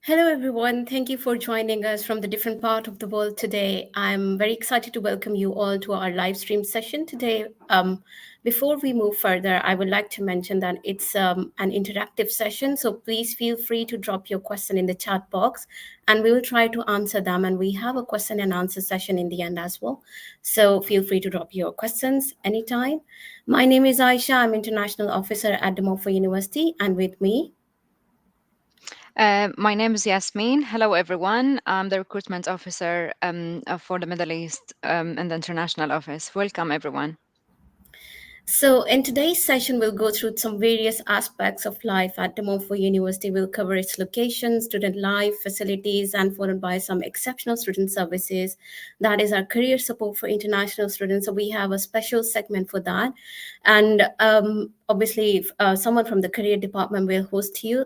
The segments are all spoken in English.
Hello, everyone. Thank you for joining us from the different part of the world today. I'm very excited to welcome you all to our live stream session today. Before we move further, I would like to mention that it's an interactive session, so please feel free to drop your question in the chat box, and we will try to answer them. And we have a question and answer session in the end as well, so feel free to drop your questions anytime. My name is Aisha. I'm International Officer at De Montfort University, and with me, My name is Yasmin. Hello, everyone. I'm the recruitment officer for the Middle East in the international office. Welcome, everyone. So, in today's session, we'll go through some various aspects of life at De Montfort University. We'll cover its location, student life, facilities, and followed by some exceptional student services. That is our career support for international students. So, we have a special segment for that. And obviously, someone from the career department will host you.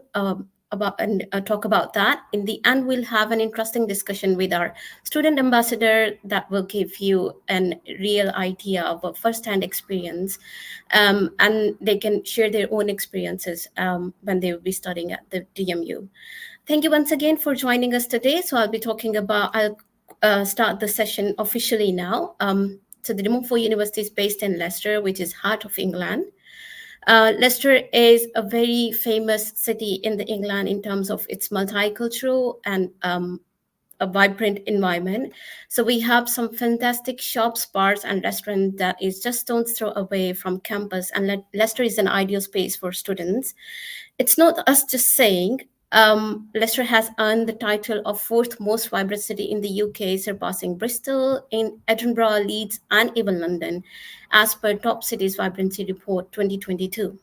About and talk about that. In the end, we'll have an interesting discussion with our student ambassador that will give you a real idea of a first-hand experience, and they can share their own experiences when they will be studying at the DMU. Thank you once again for joining us today. So I'll start the session officially now. So the De Montfort University is based in Leicester, which is heart of England. Leicester is a very famous city in the England in terms of its multicultural and a vibrant environment. So we have some fantastic shops, bars, and restaurants that is just stone's throw away from campus. And Leicester is an ideal space for students. It's not us just saying. Leicester has earned the title of fourth most vibrant city in the UK, surpassing Bristol, in Edinburgh, Leeds, and even London, as per Top Cities Vibrancy Report 2022.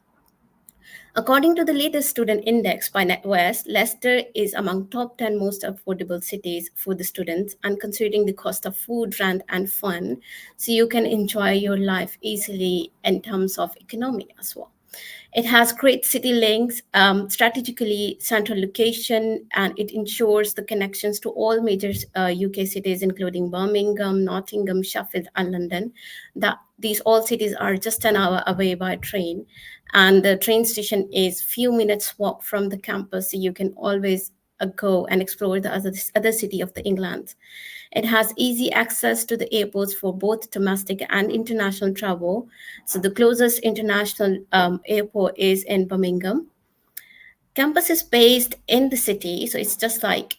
According to the latest student index by NatWest, Leicester is among top 10 most affordable cities for the students, and considering the cost of food, rent, and fun, so you can enjoy your life easily in terms of economy as well. It has great city links, strategically central location, and it ensures the connections to all major UK cities, including Birmingham, Nottingham, Sheffield, and London. That these all cities are just an hour away by train, and the train station is few minutes walk from the campus, so you can always go and explore the other city of the England. It has easy access to the airports for both domestic and international travel. So the closest international airport is in Birmingham. Campus is based in the city, so it's just like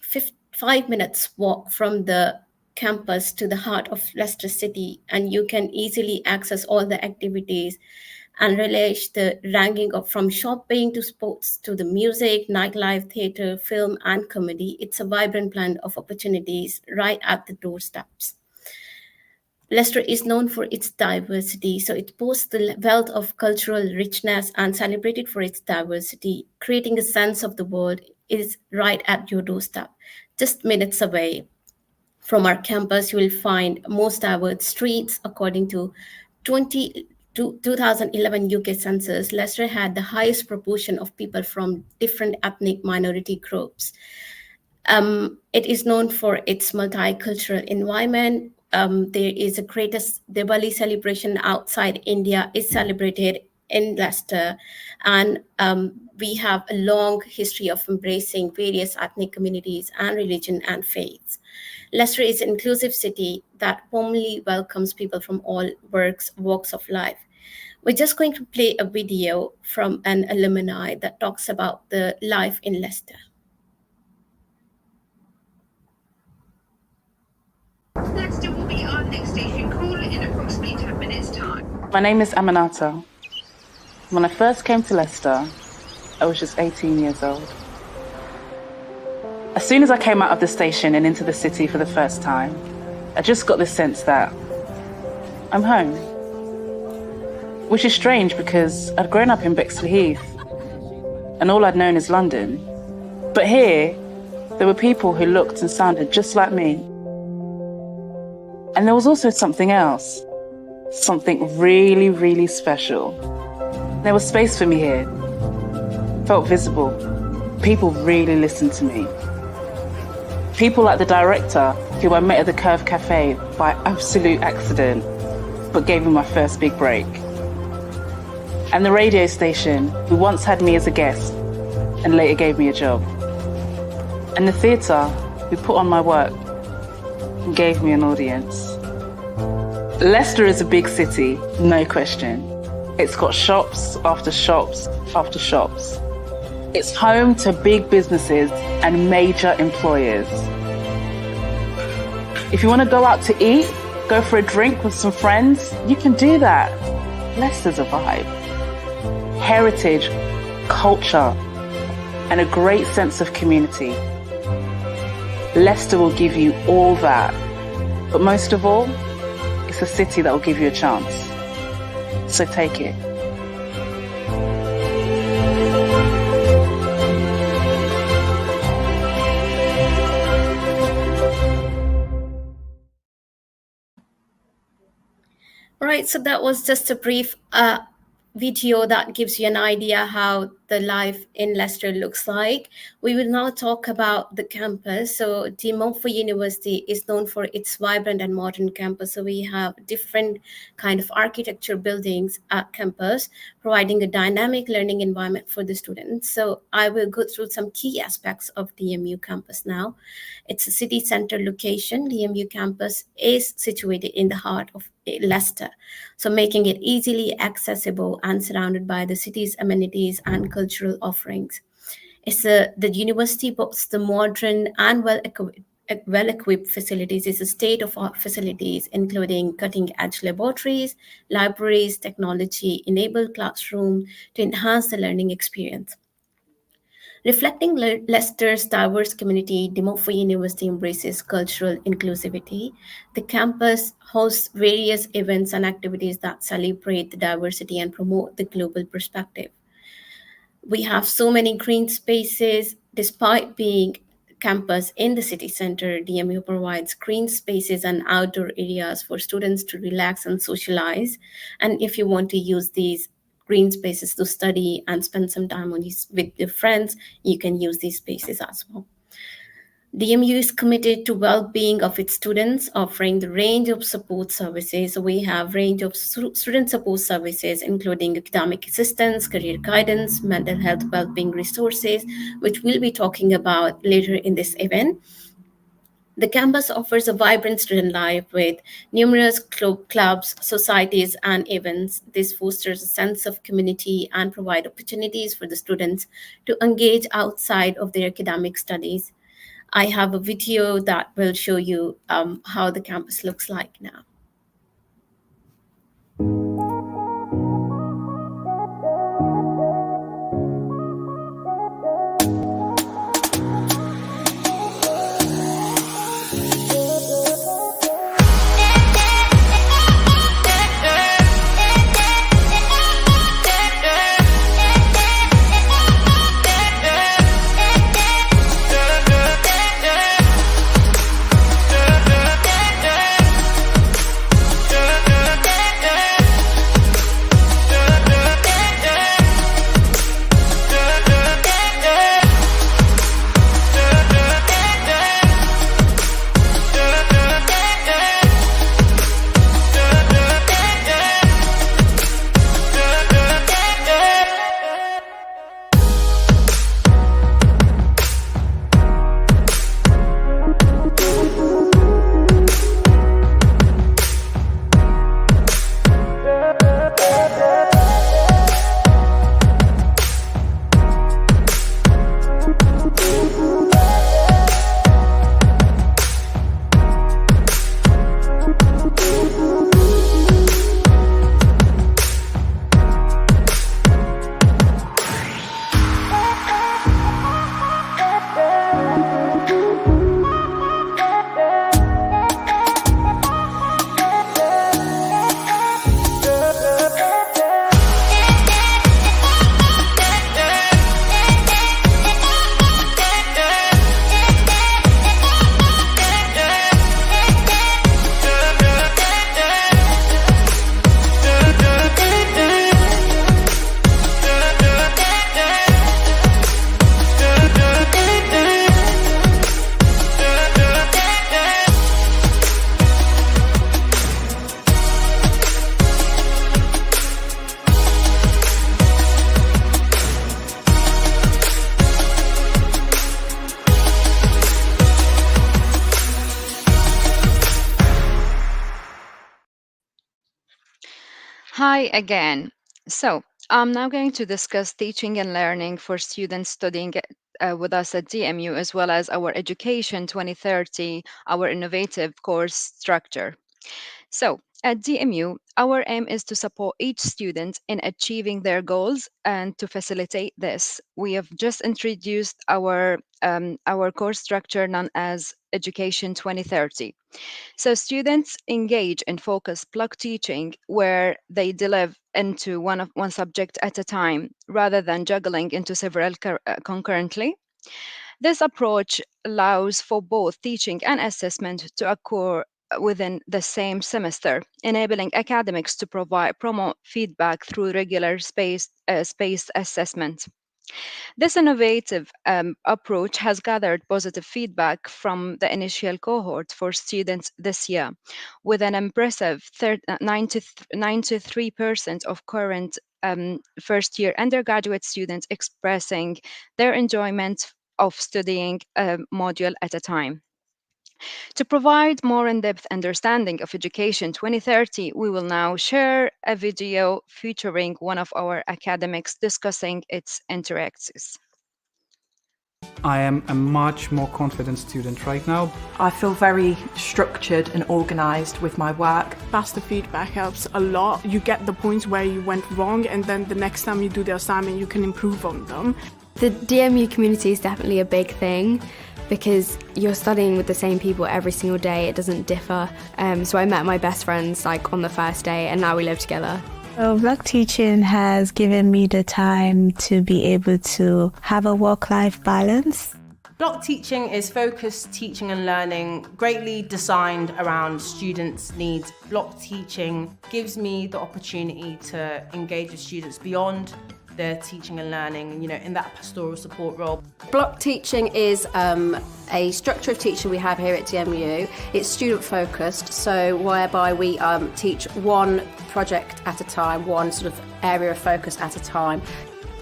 5 minutes walk from the campus to the heart of Leicester City, and you can easily access all the activities and relish the ranking of from shopping to sports to the music, nightlife, theater, film, and comedy. It's a vibrant blend of opportunities right at the doorsteps. Leicester is known for its diversity, so it boasts the wealth of cultural richness and celebrated for its diversity. Creating a sense of the world is right at your doorstep, just minutes away. From our campus, you will find most diverse streets. According to 2011 UK census, Leicester had the highest proportion of people from different ethnic minority groups. It is known for its multicultural environment. There is a greatest Diwali celebration outside India is celebrated in Leicester, and we have a long history of embracing various ethnic communities and religion and faiths. Leicester is an inclusive city that warmly welcomes people from all walks of life. We're just going to play a video from an alumni that talks about the life in Leicester. Leicester will be our next station call in approximately 10 minutes' time. My name is Aminata. When I first came to Leicester, I was just 18 years old. As soon as I came out of the station and into the city for the first time, I just got this sense that I'm home. Which is strange because I'd grown up in Bexley Heath and all I'd known is London. But here, there were people who looked and sounded just like me. And there was also something else, something really, really special. There was space for me here, felt visible. People really listened to me. People like the director, who I met at the Curve Cafe by absolute accident, but gave me my first big break. And the radio station, who once had me as a guest and later gave me a job. And the theatre who put on my work and gave me an audience. Leicester is a big city, no question. It's got shops after shops after shops. It's home to big businesses and major employers. If you want to go out to eat, go for a drink with some friends, you can do that. Leicester's a vibe. Heritage, culture, and a great sense of community. Leicester will give you all that. But most of all, it's a city that will give you a chance. So take it. Right, so that was just a brief video that gives you an idea how the life in Leicester looks like. We will now talk about the campus. So De Montfort University is known for its vibrant and modern campus. So we have different kind of architecture buildings at campus, providing a dynamic learning environment for the students. So I will go through some key aspects of DMU campus now. It's a city center location. DMU campus is situated in the heart of Leicester, so making it easily accessible and surrounded by the city's amenities and cultural offerings. The university boasts the modern and well-equipped facilities. It's a state-of-art facilities, including cutting-edge laboratories, libraries, technology-enabled classroom to enhance the learning experience. Reflecting Leicester's diverse community, De Montfort University embraces cultural inclusivity. The campus hosts various events and activities that celebrate the diversity and promote the global perspective. We have so many green spaces. Despite being campus in the city center, DMU provides green spaces and outdoor areas for students to relax and socialize. And if you want to use these green spaces to study and spend some time with your friends, you can use these spaces as well. DMU is committed to well-being of its students, offering the range of support services. So we have range of student support services, including academic assistance, career guidance, mental health well-being resources, which we'll be talking about later in this event. The campus offers a vibrant student life with numerous clubs, societies, and events. This fosters a sense of community and provide opportunities for the students to engage outside of their academic studies. I have a video that will show you how the campus looks like now. Hi again. So, I'm now going to discuss teaching and learning for students studying with us at DMU, as well as our Education 2030, our innovative course structure. So, at DMU, our aim is to support each student in achieving their goals, and to facilitate this, we have just introduced our course structure known as Education 2030. So students engage in focused block teaching where they delve into one subject at a time rather than juggling into several concurrently. This approach allows for both teaching and assessment to occur within the same semester, enabling academics to promote feedback through regular spaced assessment. This innovative approach has gathered positive feedback from the initial cohort for students this year, with an impressive 93% of current first year undergraduate students expressing their enjoyment of studying a module at a time. To provide more in-depth understanding of Education 2030, we will now share a video featuring one of our academics discussing its interactions. I am a much more confident student right now. I feel very structured and organised with my work. Faster feedback helps a lot. You get the points where you went wrong, and then the next time you do the assignment, you can improve on them. The DMU community is definitely a big thing because you're studying with the same people every single day. It doesn't differ. So I met my best friends on the first day, and now we live together. So block teaching has given me the time to be able to have a work-life balance. Block teaching is focused teaching and learning, greatly designed around students' needs. Block teaching gives me the opportunity to engage with students beyond their teaching and learning, in that pastoral support role. Block teaching is a structure of teaching we have here at DMU. It's student focused, so whereby we teach one project at a time, one sort of area of focus at a time.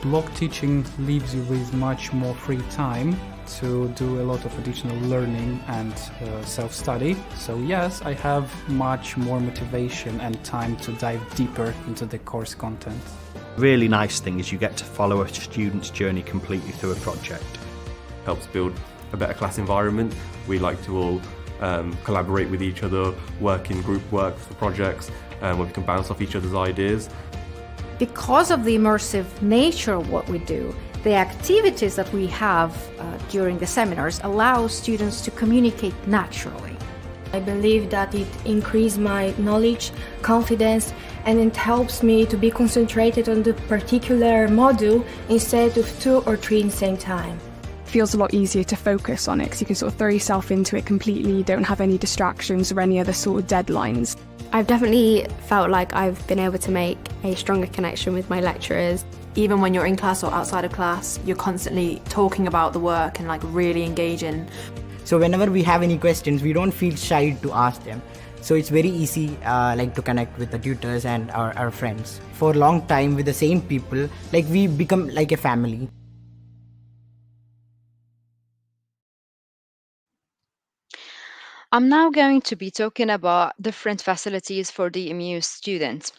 Block teaching leaves you with much more free time to do a lot of additional learning and self-study. So yes, I have much more motivation and time to dive deeper into the course content. Really nice thing is you get to follow a student's journey completely through a project. Helps build a better class environment. We like to all collaborate with each other, work in group work for projects, where we can bounce off each other's ideas. Because of the immersive nature of what we do, the activities that we have during the seminars allow students to communicate naturally. I believe that it increases my knowledge, confidence, and it helps me to be concentrated on the particular module instead of 2 or 3 at the same time. It feels a lot easier to focus on it because you can sort of throw yourself into it completely, you don't have any distractions or any other sort of deadlines. I've definitely felt like I've been able to make a stronger connection with my lecturers. Even when you're in class or outside of class, you're constantly talking about the work and really engaging. So whenever we have any questions, we don't feel shy to ask them. So it's very easy to connect with the tutors and our friends. For a long time with the same people, we become like a family. I'm now going to be talking about different facilities for DMU students.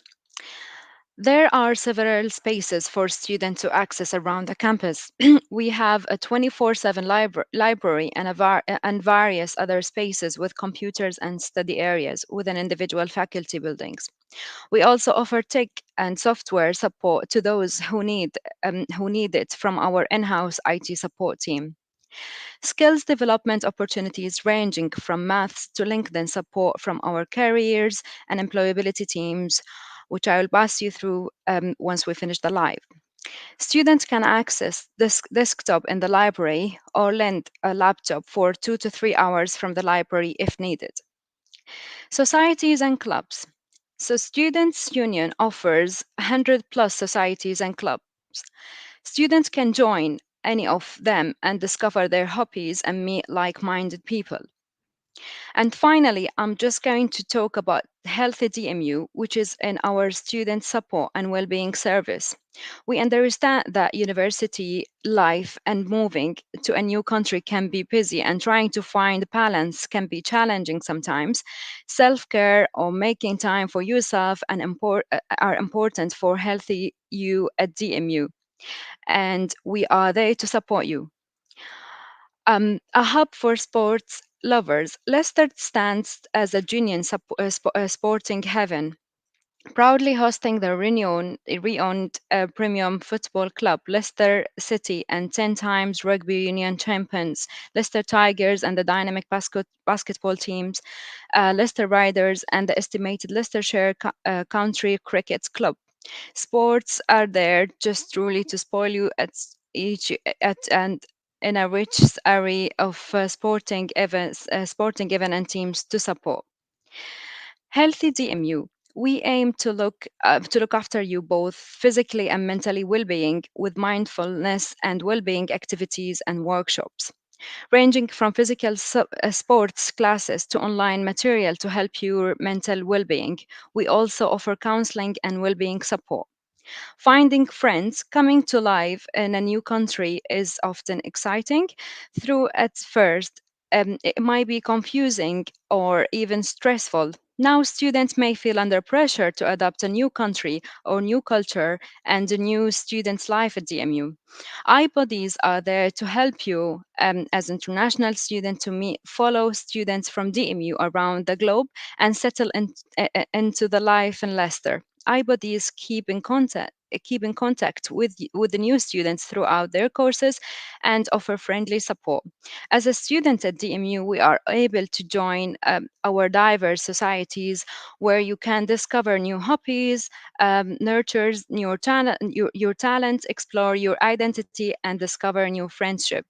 There are several spaces for students to access around the campus. We have a 24/7 library and various other spaces with computers and study areas within individual faculty buildings. We also offer tech and software support to those who need it from our in-house IT support team. Skills development opportunities ranging from maths to LinkedIn support from our careers and employability teams, which I will pass you through once we finish the live. Students can access this desktop in the library or lend a laptop for 2 to 3 hours from the library if needed. Societies and clubs. So Students' Union offers 100 plus societies and clubs. Students can join any of them and discover their hobbies and meet like-minded people. And finally, I'm just going to talk about Healthy DMU, which is in our student support and well-being service. We understand that university life and moving to a new country can be busy, and trying to find balance can be challenging sometimes. Self-care or making time for yourself are important for Healthy You at DMU, and we are there to support you. A hub for sports lovers, Leicester stands as a genuine sporting heaven, proudly hosting the renowned premium football club Leicester City and 10 times rugby union champions, Leicester Tigers and the dynamic basketball teams, Leicester Riders and the estimated Leicestershire Country Cricket Club. Sports are there just truly to spoil you each at and in a rich array of sporting event and teams to support. Healthy DMU. We aim to look after you both physically and mentally well-being with mindfulness and well-being activities and workshops, ranging from physical sports classes to online material to help your mental well-being. We also offer counseling and well-being support. Finding friends coming to life in a new country is often exciting. Through at first, it might be confusing or even stressful. Now, students may feel under pressure to adapt a new country or new culture and a new student's life at DMU. iBodies are there to help you as international student to meet follow students from DMU around the globe and settle into the life in Leicester. iBodies keep in contact with the new students throughout their courses and offer friendly support. As a student at DMU, we are able to join our diverse societies where you can discover new hobbies, nurtures your talent, explore your identity, and discover new friendship.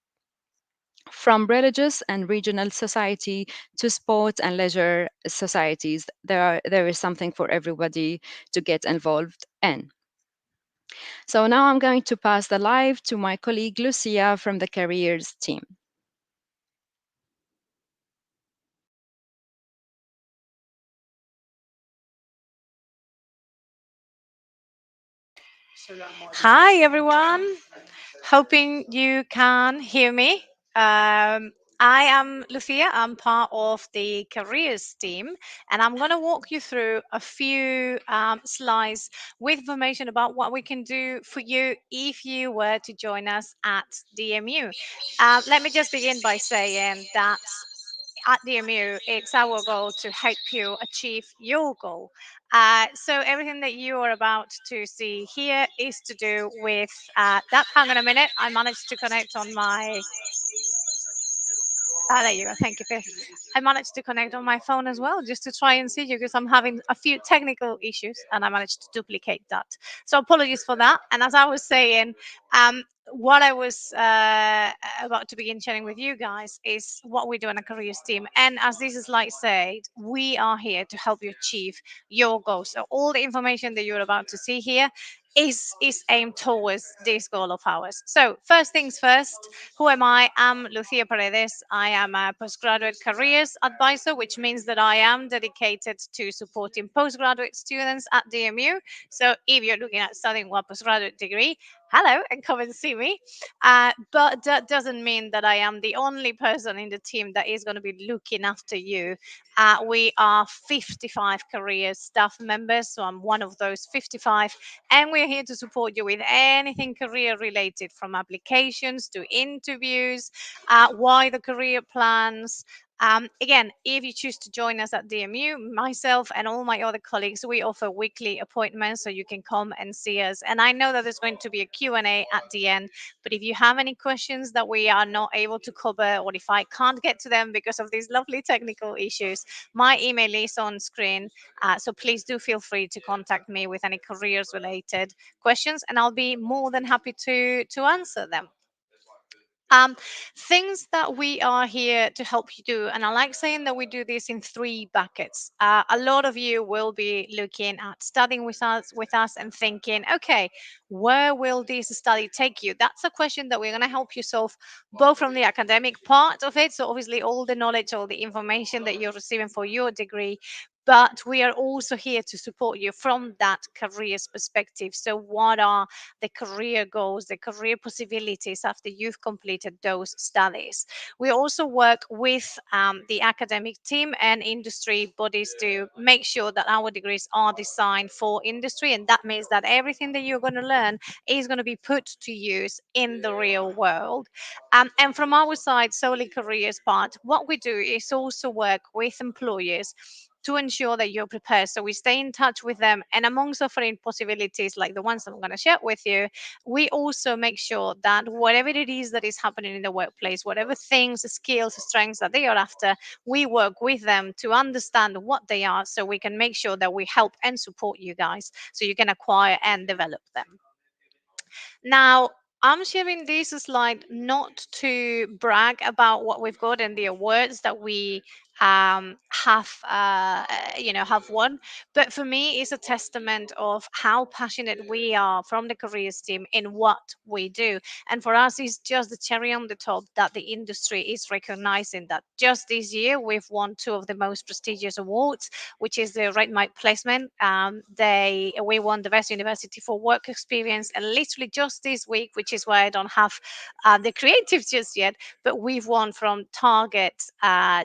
From religious and regional society to sports and leisure societies, there is something for everybody to get involved in. So now I'm going to pass the live to my colleague Lucia from the careers team. Hi, everyone. Hoping you can hear me. I am Lucia. I'm part of the careers team, and I'm going to walk you through a few slides with information about what we can do for you if you were to join us at DMU. Let me just begin by saying that at DMU, it's our goal to help you achieve your goal. So everything that you are about to see here is to do with that. Hang on a minute. I managed to connect on my there you go. Thank you, Fifth. I managed to connect on my phone as well, just to try and see you because I'm having a few technical issues and I managed to duplicate that. So apologies for that. And as I was saying, what I was about to begin sharing with you guys is what we do in a careers team. And as this slide said, we are here to help you achieve your goals. So all the information that you're about to see here is aimed towards this goal of ours. So first things first, who am I? I'm Lucia Paredes. I am a postgraduate careers advisor, which means that I am dedicated to supporting postgraduate students at DMU. So if you're looking at studying one postgraduate degree, hello and come and see me. But that doesn't mean that I am the only person in the team that is going to be looking after you. We are 55 career staff members, so I'm one of those 55, and we're here to support you with anything career related, from applications to interviews, wider career plans. Again, if you choose to join us at DMU, myself and all my other colleagues, we offer weekly appointments so you can come and see us. And I know that there's going to be a Q&A at the end, but if you have any questions that we are not able to cover, or if I can't get to them because of these lovely technical issues, my email is on screen. So please do feel free to contact me with any careers related questions, and I'll be more than happy to answer them. Um, Things that we are here to help you do, and I like saying that we do this in three buckets. A lot of you will be looking at studying with us and thinking, okay, where will this study take you? That's a question that we're going to help you solve, both from the academic part of it, so obviously all the knowledge, all the information that you're receiving for your degree, but we are also here to support you from that careers perspective. So what are the career goals, the career possibilities after you've completed those studies? We also work with the academic team and industry bodies to make sure that our degrees are designed for industry, and that means that everything that you're going to learn is going to be put to use in the real world. And from our side, solely careers part, what we do is also work with employers to ensure that you're prepared. So we stay in touch with them, and amongst offering possibilities like the ones I'm going to share with you, we also make sure that whatever it is that is happening in the workplace, whatever things, skills, strengths that they are after, we work with them to understand what they are, so we can make sure that we help and support you guys so you can acquire and develop them. Now, I'm sharing this slide not to brag about what we've got and the awards that we have won, but for me, it's a testament of how passionate we are from the careers team in what we do. And for us, it's just the cherry on the top that the industry is recognizing that. Just this year, we've won two of the most prestigious awards, which is the Red Mike Placement. We won the Best University for Work Experience, and literally just this week, which is why I don't have the creatives just yet, but we've won from Target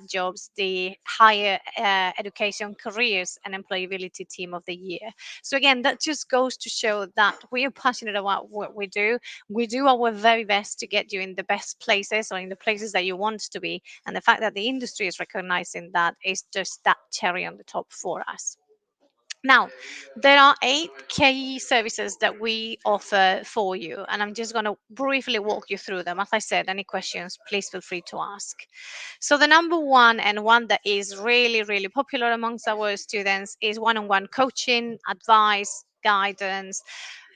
Jobs the Higher Education Careers and Employability Team of the Year. So again, that just goes to show that we are passionate about what we do. We do our very best to get you in the best places or in the places that you want to be, and the fact that the industry is recognizing that is just that cherry on the top for us. Now, there are 8 key services that we offer for you, and I'm just going to briefly walk you through them. As I said, any questions, please feel free to ask. So, the number one, and one that is really, really popular amongst our students, is one on one coaching, advice, guidance.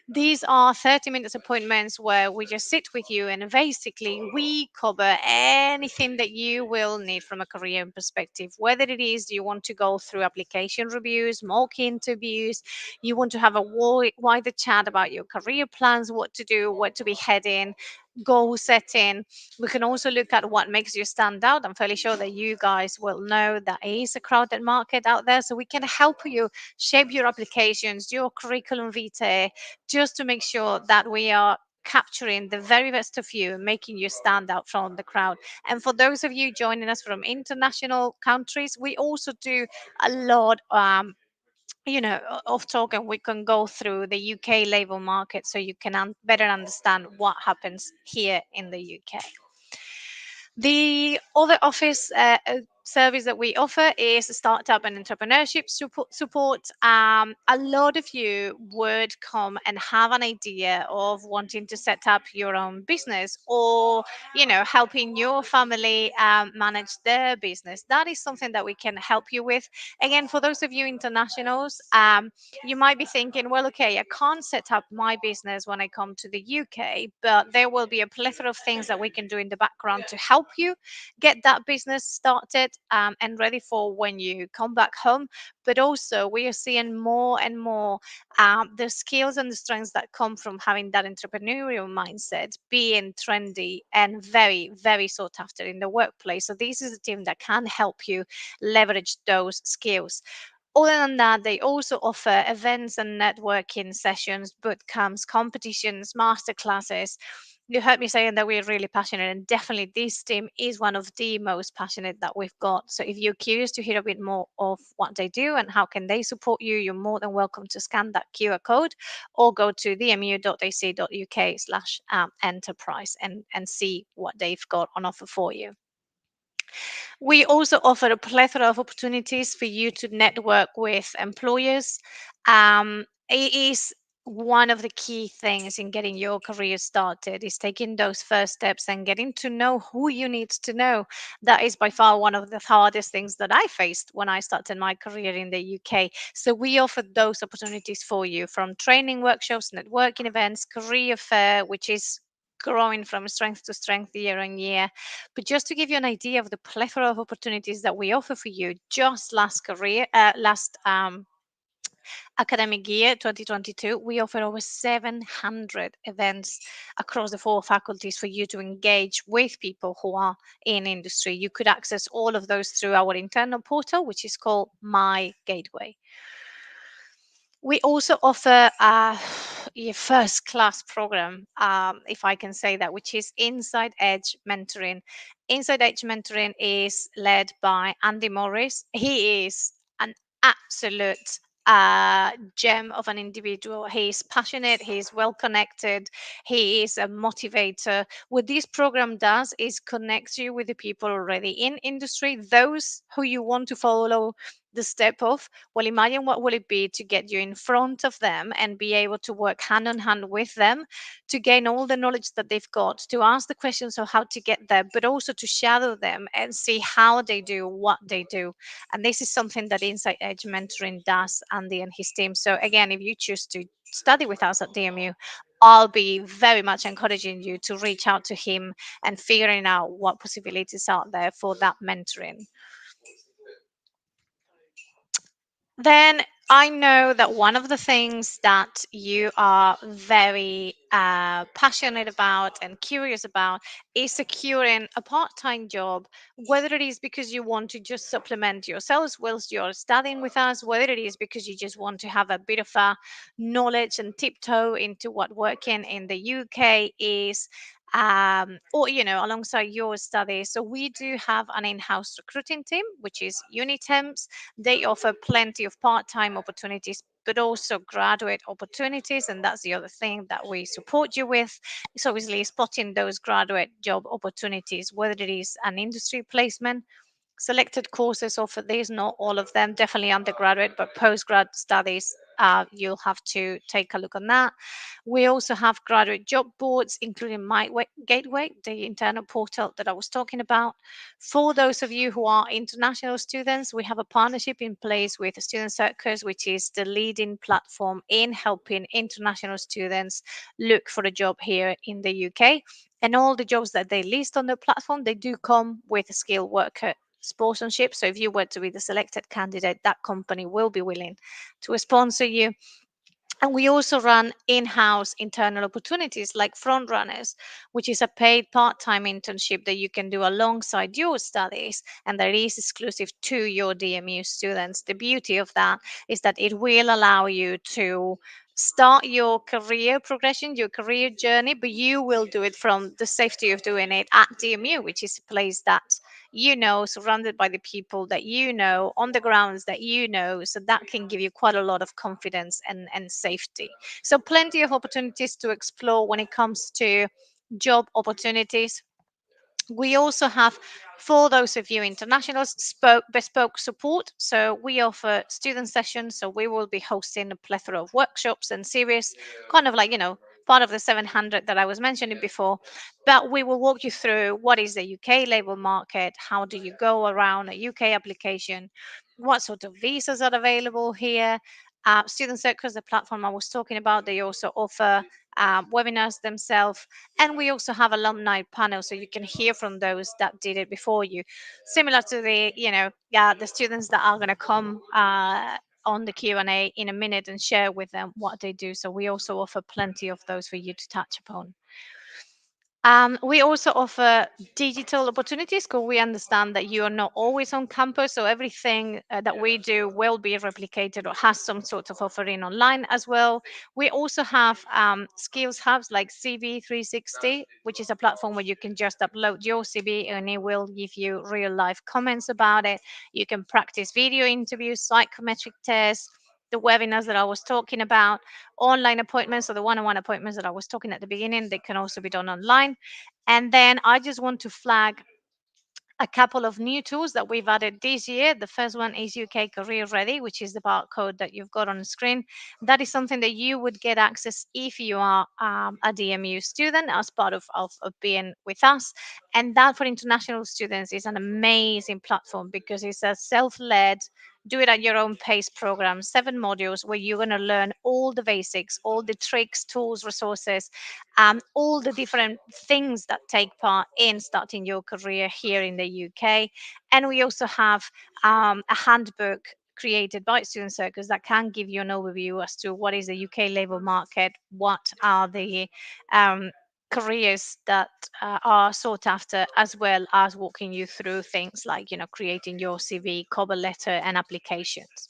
These are 30 minutes appointments where we just sit with you, and basically we cover anything that you will need from a career perspective. Whether it is you want to go through application reviews, mock interviews, you want to have a wider chat about your career plans, what to do, where to be heading, goal setting. We can also look at what makes you stand out. I'm fairly sure that you guys will know that it is a crowded market out there, so we can help you shape your applications, your curriculum vitae, just to make sure that we are capturing the very best of you and making you stand out from the crowd. And for those of you joining us from international countries, we also do a lot of talk, and we can go through the UK labor market so you can better understand what happens here in the UK. The other office service that we offer is startup and entrepreneurship support. A lot of you would come and have an idea of wanting to set up your own business, or helping your family manage their business. That is something that we can help you with. Again, for those of you internationals, you might be thinking, well, okay, I can't set up my business when I come to the UK, but there will be a plethora of things that we can do in the background to help you get that business started and ready for when you come back home. But also, we are seeing more and more the skills and the strengths that come from having that entrepreneurial mindset being trendy and very, very sought after in the workplace. So, this is a team that can help you leverage those skills. Other than that, they also offer events and networking sessions, boot camps, competitions, masterclasses. You heard me saying that we're really passionate, and definitely this team is one of the most passionate that we've got. So if you're curious to hear a bit more of what they do and how can they support you, you're more than welcome to scan that QR code or go to dmu.ac.uk/enterprise and see what they've got on offer for you. We also offer a plethora of opportunities for you to network with employers. It is one of the key things in getting your career started is taking those first steps and getting to know who you need to know. That is by far one of the hardest things that I faced when I started my career in the UK. So we offer those opportunities for you, from training workshops, networking events, career fair, which is growing from strength to strength year on year. But just to give you an idea of the plethora of opportunities that we offer for you, just last academic year 2022, we offer over 700 events across the four faculties for you to engage with people who are in industry. You could access all of those through our internal portal, which is called My Gateway. We also offer a first class program, if I can say that, which is Inside Edge Mentoring. Inside Edge Mentoring is led by Andy Morris. He is an absolute gem of an individual. He's passionate, he's well connected, he is a motivator. What this program does is connects you with the people already in industry, those who you want to follow the step of. Well, imagine what will it be to get you in front of them and be able to work hand in hand with them to gain all the knowledge that they've got, to ask the questions of how to get there, but also to shadow them and see how they do what they do. And this is something that Insight Edge Mentoring does, Andy and his team. So again, if you choose to study with us at DMU, I'll be very much encouraging you to reach out to him and figuring out what possibilities out there for that mentoring. Then I know that one of the things that you are very passionate about and curious about is securing a part-time job, whether it is because you want to just supplement yourselves whilst you're studying with us, whether it is because you just want to have a bit of a knowledge and tiptoe into what working in the UK is, or alongside your studies. So we do have an in-house recruiting team, which is Unitemps. They offer plenty of part-time opportunities, but also graduate opportunities, and that's the other thing that we support you with. It's obviously spotting those graduate job opportunities, whether it is an industry placement. Selected courses offer these, not all of them, definitely undergraduate, but postgrad studies, you'll have to take a look on that. We also have graduate job boards, including Gateway, the internal portal that I was talking about. For those of you who are international students, we have a partnership in place with Student Circus, which is the leading platform in helping international students look for a job here in the UK. And all the jobs that they list on the platform, they do come with a skilled worker sponsorship. So if you were to be the selected candidate, that company will be willing to sponsor you. And we also run in-house internal opportunities like Frontrunners, which is a paid part-time internship that you can do alongside your studies, and that is exclusive to your DMU students. The beauty of that is that it will allow you to start your career progression, your career journey, but you will do it from the safety of doing it at DMU, which is a place that surrounded by the people that on the grounds that so that can give you quite a lot of confidence and safety. So plenty of opportunities to explore when it comes to job opportunities. We also have, for those of you internationals, bespoke support. So we offer student sessions. So we will be hosting a plethora of workshops and series, kind of like, part of the 700 that I was mentioning before. But we will walk you through what is the UK labor market, how do you go around a UK application, what sort of visas are available here. Student Circus, the platform I was talking about, they also offer webinars themselves, and we also have alumni panel, so you can hear from those that did it before you, similar to the students that are going to come on the Q&A in a minute and share with them what they do. So we also offer plenty of those for you to touch upon. We also offer digital opportunities because we understand that you are not always on campus. So everything that we do will be replicated or has some sort of offering online as well. We also have skills hubs like CV 360, which is a platform where you can just upload your CV and it will give you real life comments about it. You can practice video interviews, psychometric tests, the webinars that I was talking about, online appointments, or the one-on-one appointments that I was talking at the beginning, they can also be done online. And then I just want to flag a couple of new tools that we've added this year. The first one is UK Career Ready, which is the barcode that you've got on the screen. That is something that you would get access if you are a DMU student as part of being with us. And that for international students is an amazing platform because it's a self-led do it at your own pace program, 7 modules where you're going to learn all the basics, all the tricks, tools, resources, all the different things that take part in starting your career here in the UK. And we also have a handbook created by Student Circus that can give you an overview as to what is the UK labour market, what are the careers that are sought after, as well as walking you through things like, creating your CV, cover letter, and applications.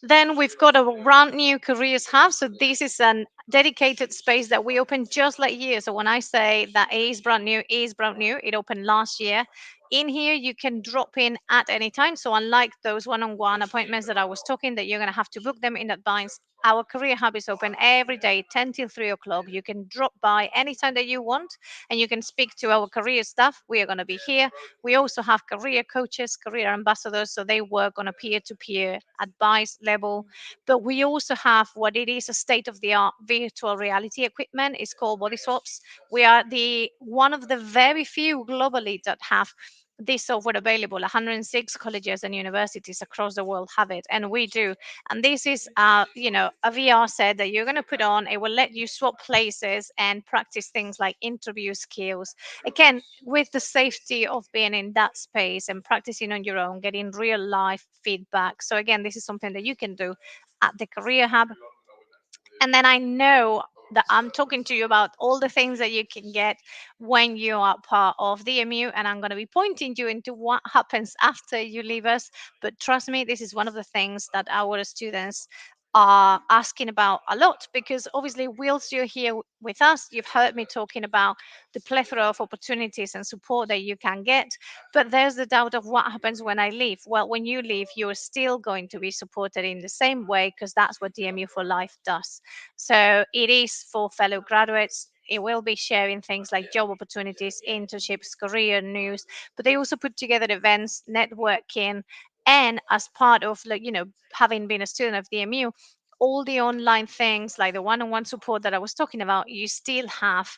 Then we've got a brand new careers hub. So this is a dedicated space that we opened just last year. So when I say that it is brand new, it is brand new. It opened last year. In here, you can drop in at any time. So unlike those one-on-one appointments that I was talking, that you're going to have to book them in advance, our career hub is open every day, 10 till 3 o'clock. You can drop by anytime that you want, and you can speak to our career staff. We are going to be here. We also have career coaches, career ambassadors, so they work on a peer-to-peer advice level. But we also have what it is a state-of-the-art virtual reality equipment. It's called Body Swaps. We are the one of the very few globally that have this software available. 106 colleges and universities across the world have it, and we do. And this is a VR set that you're going to put on. It will let you swap places and practice things like interview skills, again with the safety of being in that space and practicing on your own, getting real life feedback. So again, this is something that you can do at the career hub. And then I know that I'm talking to you about all the things that you can get when you are part of the MU, and I'm going to be pointing you into what happens after you leave us. But trust me, this is one of the things that our students are asking about a lot, because obviously whilst you're here with us, you've heard me talking about the plethora of opportunities and support that you can get. But there's the doubt of what happens when I leave. Well, when you leave, you're still going to be supported in the same way, because that's what DMU for Life does. So it is for fellow graduates. It will be sharing things like job opportunities, internships, career news, but they also put together events, networking, and as part of, having been a student of the MU, all the online things like the one-on-one support that I was talking about, you still have,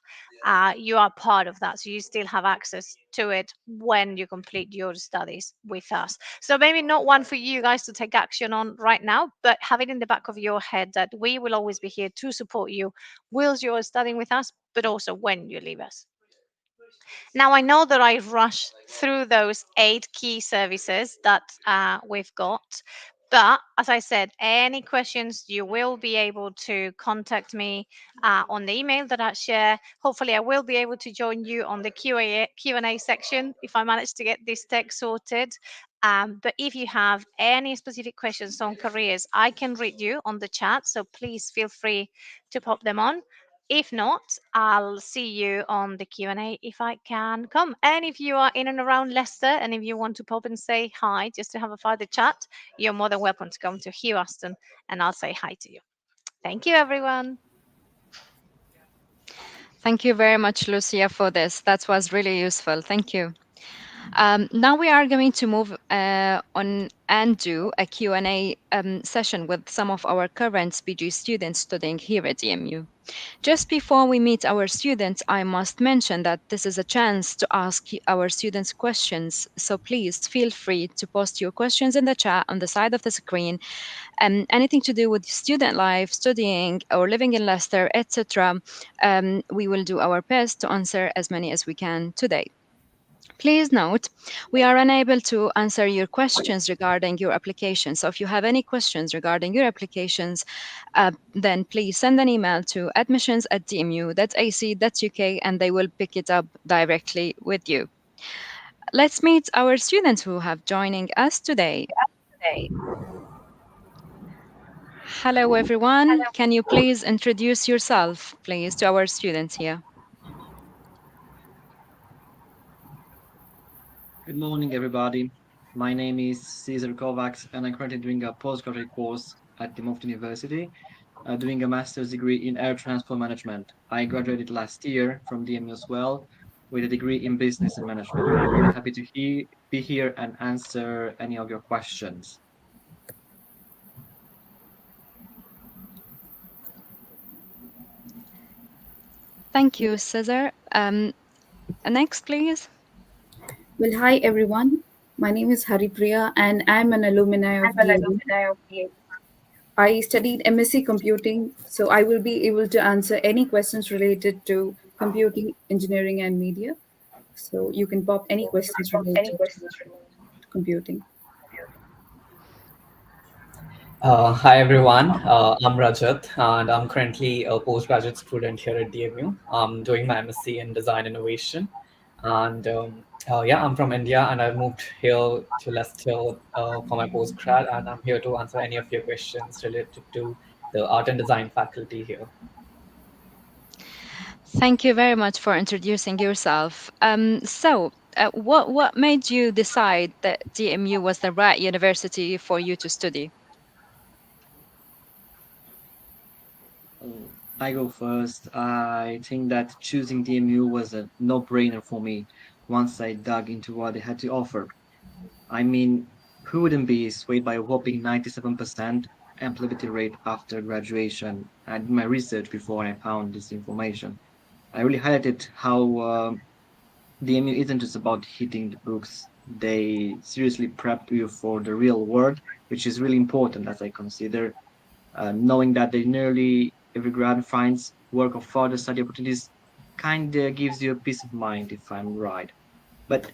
you are part of that. So you still have access to it when you complete your studies with us. So maybe not one for you guys to take action on right now, but have it in the back of your head that we will always be here to support you whilst you're studying with us, but also when you leave us. Now, I know that I rushed through those 8 key services that we've got, but as I said, any questions, you will be able to contact me on the email that I share. Hopefully, I will be able to join you on the Q&A section if I manage to get this tech sorted. But if you have any specific questions on careers, I can read you on the chat, so please feel free to pop them on. If not, I'll see you on the Q&A if I can come. And if you are in and around Leicester, and if you want to pop and say hi just to have a further chat, you're more than welcome to come to Hugh Aston, and I'll say hi to you. Thank you, everyone. Thank you very much, Lucia, for this. That was really useful. Thank you. Now we are going to move on and do a Q&A session with some of our current PG students studying here at EMU. Just before we meet our students, I must mention that this is a chance to ask our students questions. So please feel free to post your questions in the chat on the side of the screen. Anything to do with student life, studying, or living in Leicester, etc. We will do our best to answer as many as we can today. Please note, we are unable to answer your questions regarding your application. So if you have any questions regarding your applications, then please send an email to admissions@dmu.ac.uk and they will pick it up directly with you. Let's meet our students who have joining us today. Hello, everyone. Can you please introduce yourself, please, to our students here? Good morning, everybody. My name is Cesar Kovacs, and I'm currently doing a postgraduate course at the Mufti University, doing a master's degree in air transport management. I graduated last year from DMU as well, with a degree in business and management. I'm really happy to be here and answer any of your questions. Thank you, Cesar. Next, please. Well, hi everyone. My name is Haripriya, and I'm an alumni of I'm an DMU. alumni of the. I studied MSc Computing, so I will be able to answer any questions related to computing, engineering, and media. So you can pop any questions Any related to questions from you? computing. Hi everyone, I'm Rajat and I'm currently a postgraduate student here at DMU. I'm doing my MSc in Design Innovation and yeah, I'm from India and I moved here to Leicester for my postgrad and I'm here to answer any of your questions related to the art and design faculty here. Thank you very much for introducing yourself. What made you decide that DMU was the right university for you to study? I go first. I think that choosing DMU was a no-brainer for me once I dug into what they had to offer. I mean, who wouldn't be swayed by a whopping 97% employability rate after graduation? I did my research before I found this information. I really highlighted how DMU isn't just about hitting the books. They seriously prep you for the real world, which is really important as I consider knowing that they nearly every grad finds work of further study opportunities kind of gives you a peace of mind if I'm right. But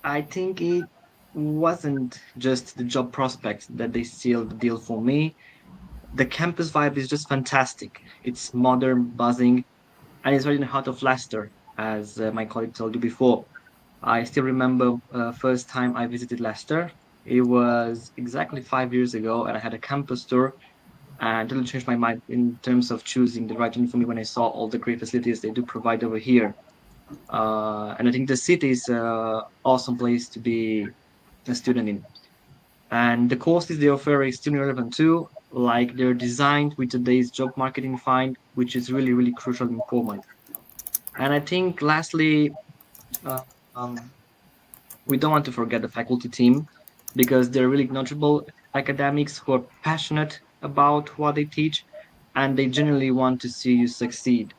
I think it wasn't just the job prospects that they sealed the deal for me. The campus vibe is just fantastic. It's modern, buzzing, and it's right in the heart of Leicester, as my colleague told you before. I still remember first time I visited Leicester. It was exactly 5 years ago, and I had a campus tour and totally changed my mind in terms of choosing the right uni for me when I saw all the great facilities they do provide over here. And I think the city is an awesome place to be a student in. And the courses they offer are extremely relevant too, like they're designed with today's job market in mind, which is really, really crucial and important. And I think lastly, uh, um, we don't want to forget the faculty team because they're really knowledgeable academics who are passionate about what they teach and they genuinely want to see you succeed.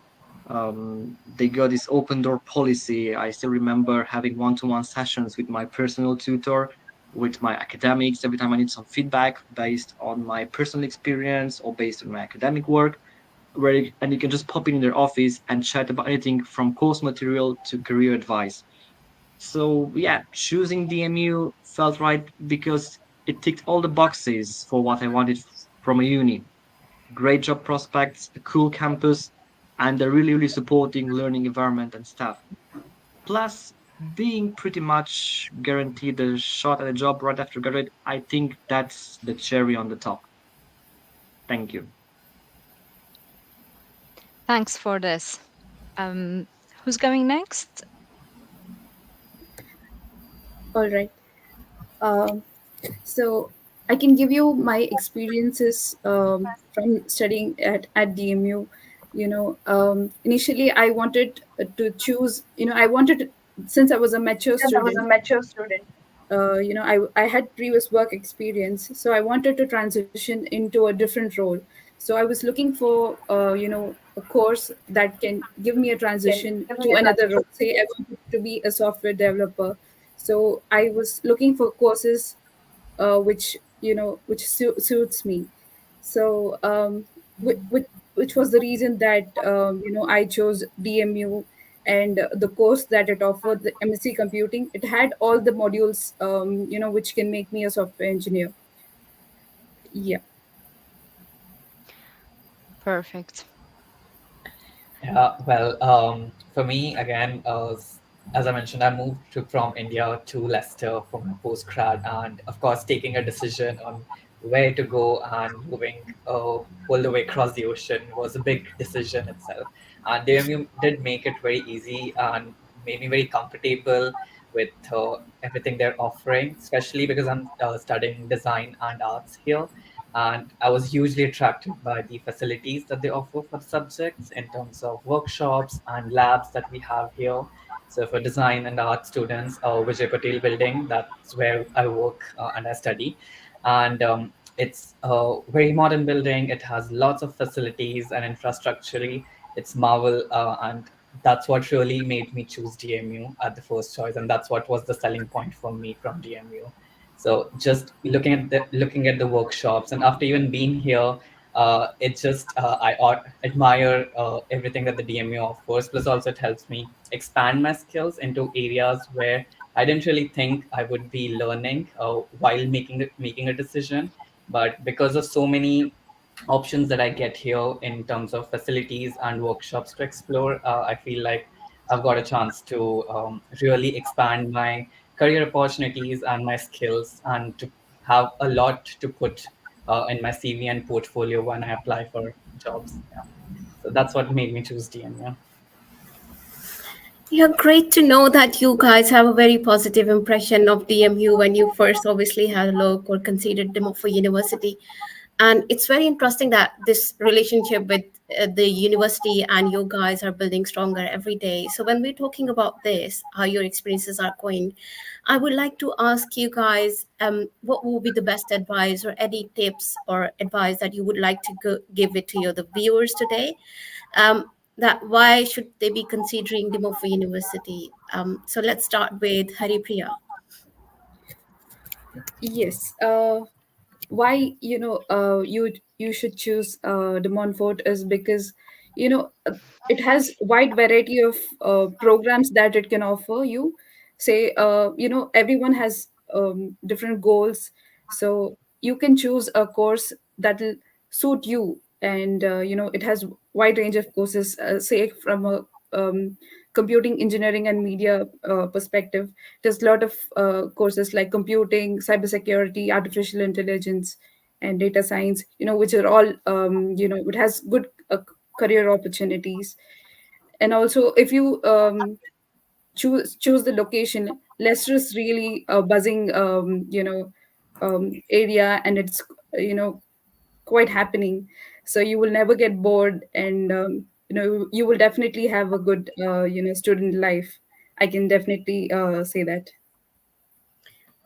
They got this open door policy. I still remember having one-to-one sessions with my personal tutor, with my academics every time I need some feedback based on my personal experience or based on my academic work, and you can just pop in their office and chat about anything from course material to career advice. So yeah, choosing DMU felt right because it ticked all the boxes for what I wanted from a uni. Great job prospects, a cool campus, and a really, really supporting learning environment and staff. Plus, being pretty much guaranteed a shot at a job right after graduate, I think that's the cherry on the top. Thank you. Thanks for this. Um, who's going next? All right. Um, so I can give you my experiences from studying at DMU. Initially I wanted to choose, I wanted, since I was a mature Since I was a student, mature student. I had previous work experience, so I wanted to transition into a different role. So I was looking for, a course that can give me a Can transition give me to a another transition. role. Say I wanted to be a software developer. So I was looking for courses which suits me. So which was the reason that I chose DMU, and the course that it offered, the MSc Computing, it had all the modules which can make me a software engineer. Yeah. Perfect. Yeah, well, for me, again, as I mentioned, I moved from India to Leicester for my postgrad, and of course, taking a decision on where to go and moving all the way across the ocean was a big decision itself. And they did make it very easy and made me very comfortable with everything they're offering, especially because I'm studying design and arts here. And I was hugely attracted by the facilities that they offer for the subjects in terms of workshops and labs that we have here. So for design and art students, Vijay Patel building, that's where I work and I study. And it's a very modern building. It has lots of facilities and infrastructure. It's marvel and that's what really made me choose DMU at the first choice, and that's what was the selling point for me from DMU. So just looking at the workshops, and after even being here, it just admire everything that the DMU offers. Plus, also it helps me expand my skills into areas where I didn't really think I would be learning while making a decision. But because of so many options that I get here in terms of facilities and workshops to explore, I feel like I've got a chance to really expand my career opportunities and my skills, and to have a lot to put in my CV and portfolio when I apply for jobs. Yeah. So that's what made me choose DM. Yeah, great to know that you guys have a very positive impression of DMU when you first obviously had a look or considered them for university. And it's very interesting that this relationship with the university and you guys are building stronger every day. So when we're talking about this, how your experiences are going, I would like to ask you guys, what will be the best advice or any tips or advice that you would like to give it to your the viewers today? That why should they be considering Dimopha University? So let's start with Haripriya. Yes. Why you should choose De Montfort is because it has wide variety of programs that it can offer you. Say everyone has different goals, so you can choose a course that will suit you, and it has wide range of courses. Say from a computing engineering and media perspective, there's a lot of courses like computing, cybersecurity, artificial intelligence, and data science, which are all it has good career opportunities. And also, if you choose the location, Leicester is really a buzzing area, and it's quite happening, so you will never get bored, and you will definitely have a good student life. I can definitely say that.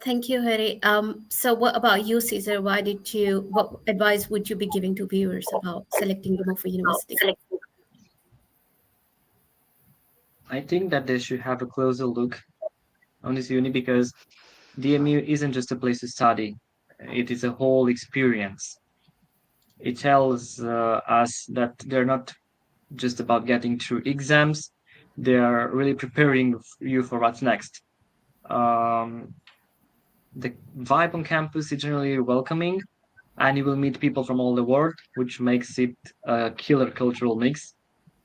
Thank you, Hari. So what about you, Caesar? What advice would you be giving to viewers about selecting Dimopha University? I think that they should have a closer look on this uni because DMU isn't just a place to study, it is a whole experience. It tells us that they're not just about getting through exams, they are really preparing you for what's next. Um, the vibe on campus is generally welcoming, and you will meet people from all the world, which makes it a killer cultural mix.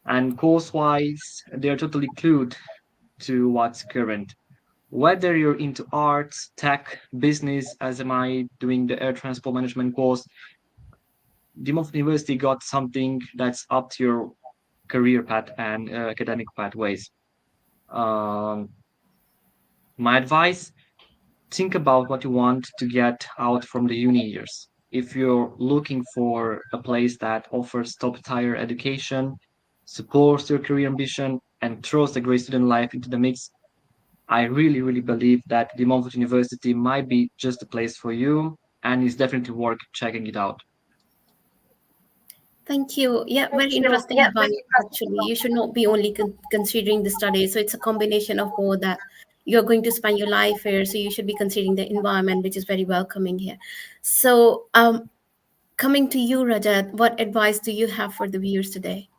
And course wise, they are totally clued to what's current. Whether you're into arts, tech, business, as am I doing the air transport management course, Dimov University got something that's up to your career path and academic pathways. Um, my advice, think about what you want to get out from the uni years. If you're looking for a place that offers top tier education, supports your career ambition, and throws a great student life into the mix, I really, really believe that the Montfort University might be just the place for you, and it's definitely worth checking it out. Thank you. Yeah, very interesting advice. Actually, you should not be only considering the study. So it's a combination of both that you're going to spend your life here. So you should be considering the environment, which is very welcoming here. So, coming to you, Rajat, what advice do you have for the viewers today?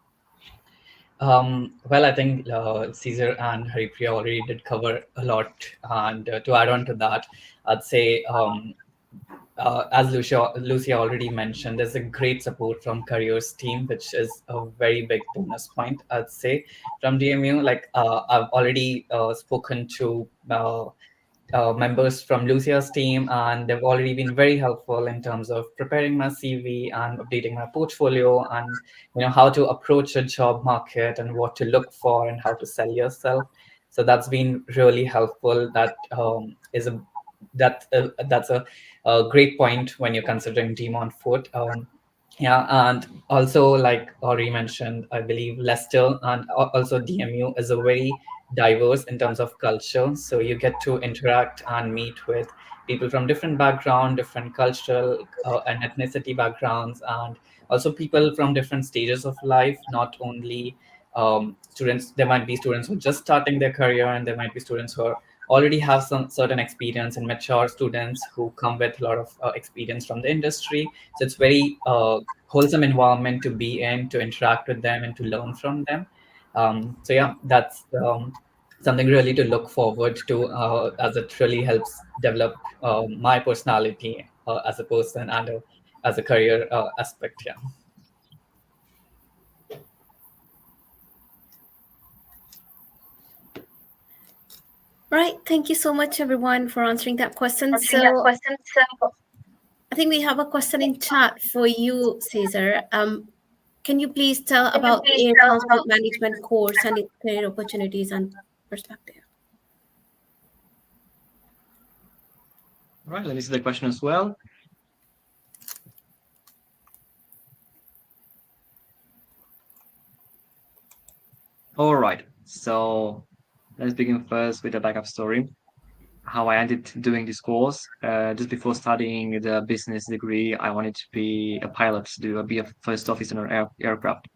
Well, I think Caesar and Haripriya already did cover a lot. And to add on to that, I'd say, as Lucia already mentioned, there's a great support from Careers team, which is a very big bonus point, I'd say, from DMU. Like, I've already spoken to members from Lucia's team, and they've already been very helpful in terms of preparing my CV and updating my portfolio, and how to approach a job market and what to look for and how to sell yourself. So that's been really helpful. That's a great point when you're considering Demon Foot. Yeah, and also, like Ori mentioned, I believe Leicester and also DMU is a very diverse in terms of culture. So you get to interact and meet with people from different background, different cultural and ethnicity backgrounds, and also people from different stages of life, not only students. There might be students who are just starting their career, and there might be students who already have some certain experience, and mature students who come with a lot of experience from the industry. So it's very wholesome environment to be in, to interact with them and to learn from them. So yeah, that's something really to look forward to, as it really helps develop my personality as a person and as a career aspect. Yeah. Right. Thank you so much, everyone, for answering that question. So I think we have a question in chat for you, Cesar. Can you please tell about the air transport management course and its career opportunities and perspective? Right, let me see the question as well. All right, so let's begin first with a backup story. How I ended doing this course. Just before studying the business degree, I wanted to be a pilot, to be a first officer on an aircraft.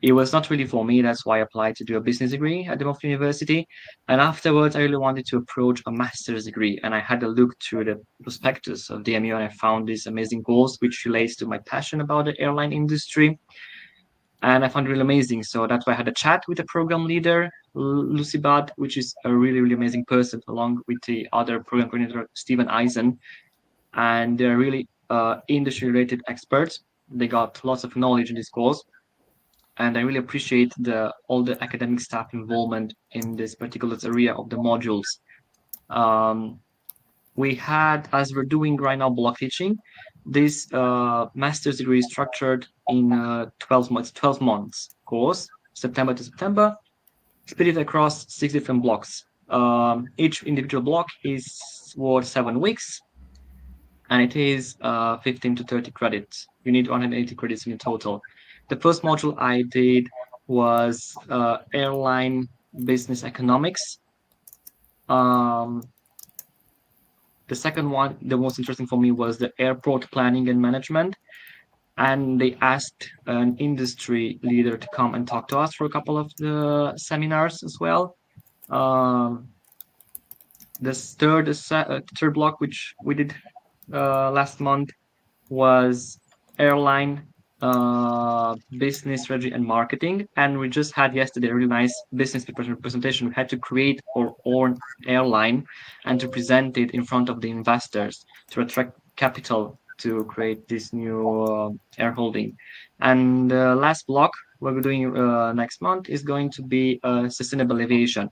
It was not really for me. That's why I applied to do a business degree at the Delft University. And afterwards, I really wanted to approach a master's degree. And I had a look through the prospectus of DMU, and I found this amazing course, which relates to my passion about the airline industry. And I found it really amazing. So that's why I had a chat with the program leader, Lucy Budd, which is a really, really amazing person, along with the other program coordinator, Stephen Eisen. And they're really industry-related experts. They got lots of knowledge in this course. And I really appreciate all the academic staff involvement in this particular area of the modules. We had, as we're doing right now, block teaching. This master's degree is structured in 12 months course, September to September, split across 6 different blocks. Each individual block is worth 7 weeks, and it is 15 to 30 credits. You need 180 credits in total. The first module I did was airline business economics. The second one, the most interesting for me, was the airport planning and management. And they asked an industry leader to come and talk to us for a couple of the seminars as well. The third block, which we did last month, was airline business strategy and marketing. And we just had yesterday a really nice business presentation. We had to create our own airline and to present it in front of the investors to attract capital to create this new air holding. And the last block, what we're doing next month, is going to be sustainable aviation.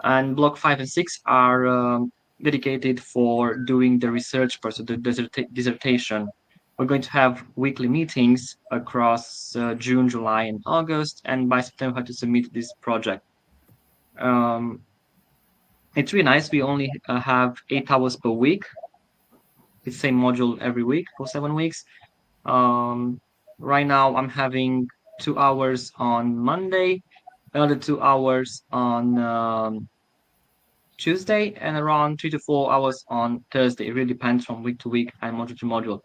And block 5 and 6 are dedicated for doing the research part, so the dissertation. We're going to have weekly meetings across June, July, and August, and by September, we have to submit this project. It's really nice. We only have 8 hours per week. It's same module every week for 7 weeks. Right now, I'm having 2 hours on Monday, another 2 hours on Tuesday, and around 3 to 4 hours on Thursday. It really depends from week to week and module to module.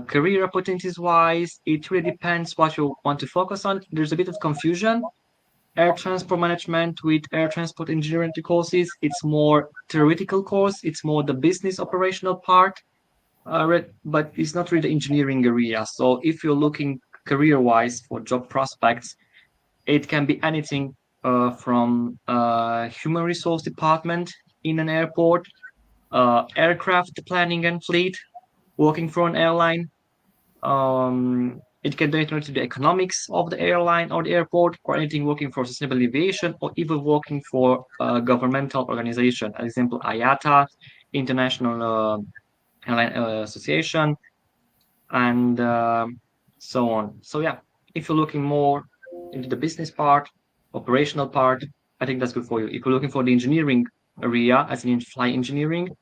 Career opportunities wise, it really depends what you want to focus on. There's a bit of confusion. Air transport management with air transport engineering courses, it's more theoretical course. It's more the business operational part, but it's not really the engineering area. So if you're looking career wise for job prospects, it can be anything from human resource department in an airport, aircraft planning and fleet, working for an airline. It can be to the economics of the airline or the airport, or anything working for sustainable aviation, or even working for a governmental organization. For example, IATA, International Airline Association, and so on. So yeah, if you're looking more into the business part, operational part, I think that's good for you. If you're looking for the engineering area, as in flight engineering,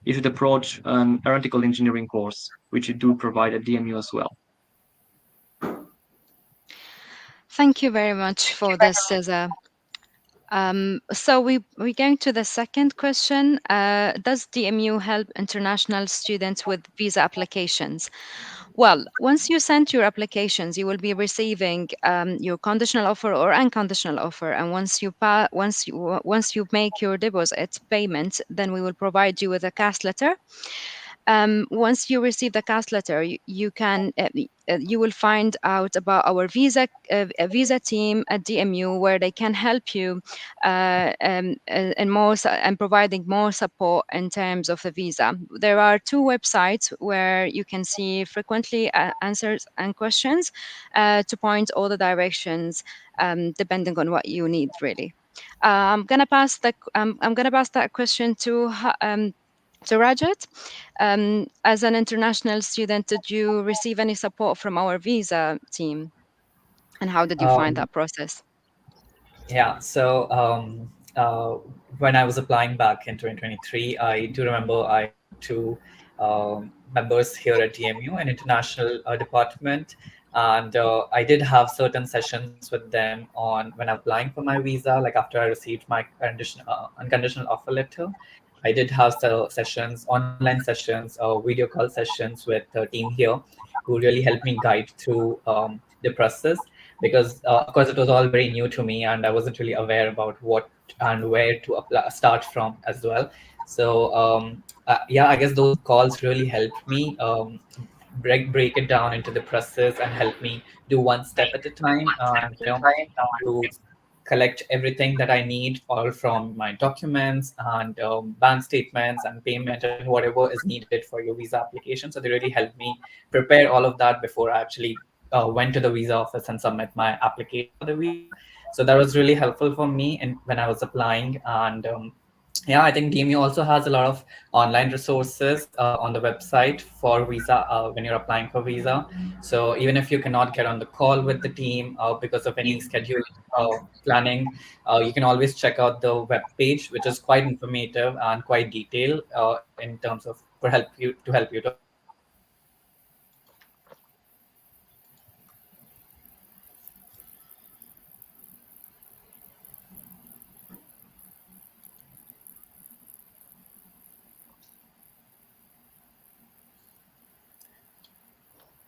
you should approach an aeronautical engineering course, which you do provide at DMU as well. Thank you very much for this, Cesar. So we're going to the second question. Does DMU help international students with visa applications? Well, once you send your applications, you will be receiving your conditional offer or unconditional offer, and once you make your deposit payment, then we will provide you with a cast letter. Once you receive the cast letter, you will find out about our visa team at DMU, where they can help you and providing more support in terms of the visa. There are two websites where you can see frequently answers and questions to point all the directions depending on what you need really. I'm gonna pass that question to Rajat. As an international student, did you receive any support from our visa team? And how did you find Um, that process? Yeah, so when I was applying back in 2023, I do remember I talked to members here at DMU, an international department, and I did have certain sessions with them on when I'm applying for my visa. Like after I received my unconditional offer letter, I did have sessions, online sessions, video call sessions with the team here, who really helped me guide through the process because of course it was all very new to me and I wasn't really aware about what and where to start from as well. So yeah, I guess those calls really helped me break it down into the process and help me do one step at a time, and to collect everything that I need, all from my documents and bank statements and payment and whatever is needed for your visa application. So they really helped me prepare all of that before I actually went to the visa office and submit my application for the visa. So that was really helpful for me and when I was applying. And yeah, I think DMU also has a lot of online resources on the website for visa when you're applying for visa. So even if you cannot get on the call with the team because of any schedule planning, you can always check out the web page, which is quite informative and quite detailed in terms of help you to apply for your visa.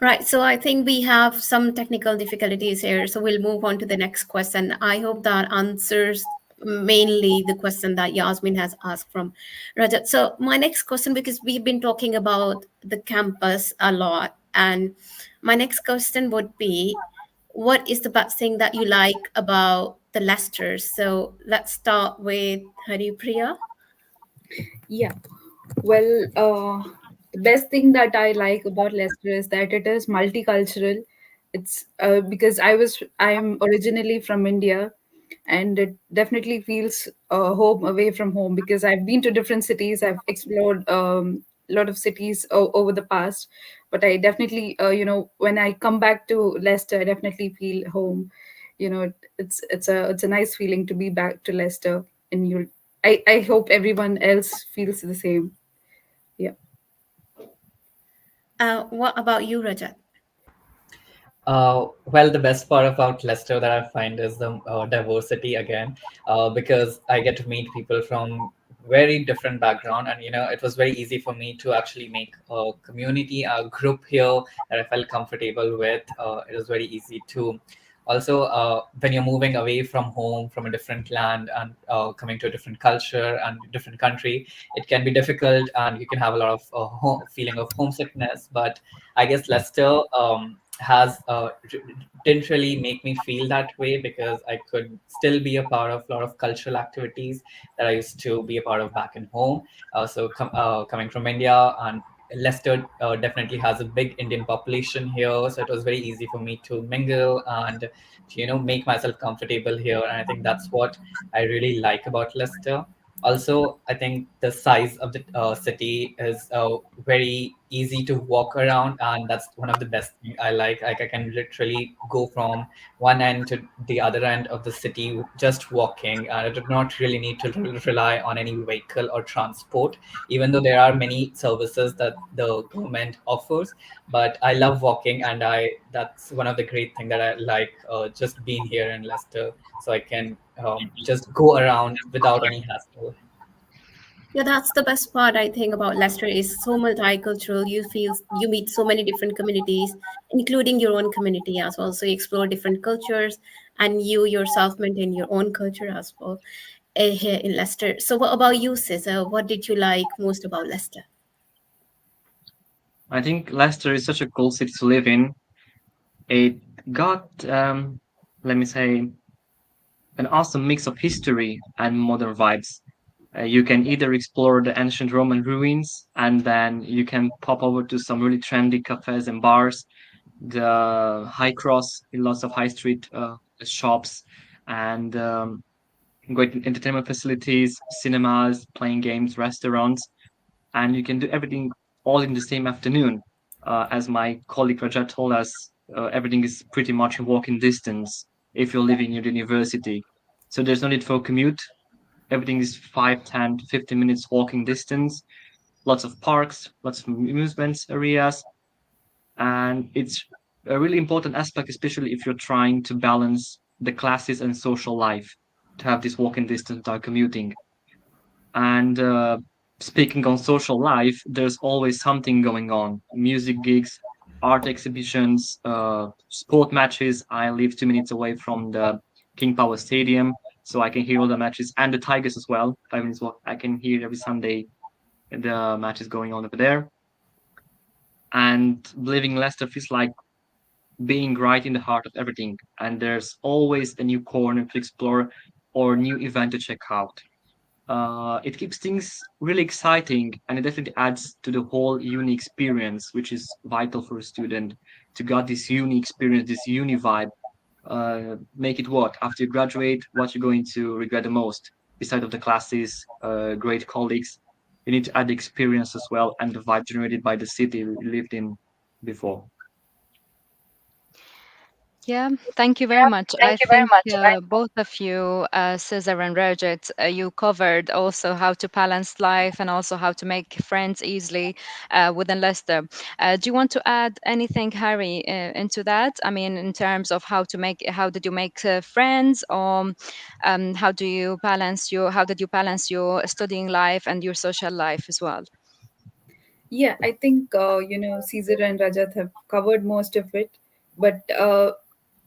Right, so I think we have some technical difficulties here, so we'll move on to the next question. I hope that answers mainly the question that Yasmin has asked from Rajat. So my next question, because we've been talking about the campus a lot, and my next question would be, what is the best thing that you like about the Leicester? So let's start with Haripriya. Yeah. Well, the best thing that I like about Leicester is that it is multicultural. It's because I am originally from India, and it definitely feels home away from home because I've been to different cities. I've explored a lot of cities over the past, but I definitely, when I come back to Leicester, I definitely feel home. It's a nice feeling to be back to Leicester, and I hope everyone else feels the same. Yeah. What about you, Rajat? Well, the best part about Leicester that I find is the diversity again, because I get to meet people from very different background, and it was very easy for me to actually make a community, a group here that I felt comfortable with. It was very easy to also when you're moving away from home, from a different land, and coming to a different culture and different country, it can be difficult, and you can have a lot of feeling of homesickness. But I guess Leicester has didn't really make me feel that way because I could still be a part of a lot of cultural activities that I used to be a part of back in home. Coming from India, and Leicester definitely has a big Indian population here, so it was very easy for me to mingle and to, make myself comfortable here. And I think that's what I really like about Leicester. Also, I think the size of the city is very easy to walk around, and that's one of the best thing I like. Like I can literally go from one end to the other end of the city just walking, and I do not really need to rely on any vehicle or transport, even though there are many services that the government offers. But I love walking, and I that's one of the great thing that I like, just being here in Leicester, so I can just go around without any hassle. Yeah, that's the best part I think about Leicester is so multicultural. You meet so many different communities, including your own community as well. So you explore different cultures, and you yourself maintain your own culture as well here in Leicester. So what about you, Cesar? What did you like most about Leicester? I think Leicester is such a cool city to live in. It got, let me say, an awesome mix of history and modern vibes. You can either explore the ancient Roman ruins, and then you can pop over to some really trendy cafes and bars. The High Cross, lots of high street shops, and great entertainment facilities, cinemas, playing games, restaurants, and you can do everything all in the same afternoon. As my colleague Raja told us, everything is pretty much in walking distance if you're living near the university. So there's no need for a commute. Everything is 5, 10, 15 minutes walking distance. Lots of parks, lots of amusements areas, and it's a really important aspect, especially if you're trying to balance the classes and social life, to have this walking distance without commuting. And speaking on social life, there's always something going on: music gigs, art exhibitions, sport matches. I live 2 minutes away from the King Power Stadium, so I can hear all the matches, and the Tigers as well. 5 minutes walk, I can hear every Sunday the matches going on over there. And living in Leicester feels like being right in the heart of everything, and there's always a new corner to explore or new event to check out. It keeps things really exciting, and it definitely adds to the whole uni experience, which is vital for a student to get this uni experience, this uni vibe. Make it work after you graduate. What you're going to regret the most, beside of the classes, great colleagues, you need to add the experience as well and the vibe generated by the city you lived in before. Yeah, thank you very much. I think both of you, Cesar and Rajat, you covered also how to balance life and also how to make friends easily within Leicester. Do you want to add anything, Harry, into that? I mean, in terms of how did you make friends, or how did you balance your studying life and your social life as well? Yeah, I think Caesar and Rajat have covered most of it, but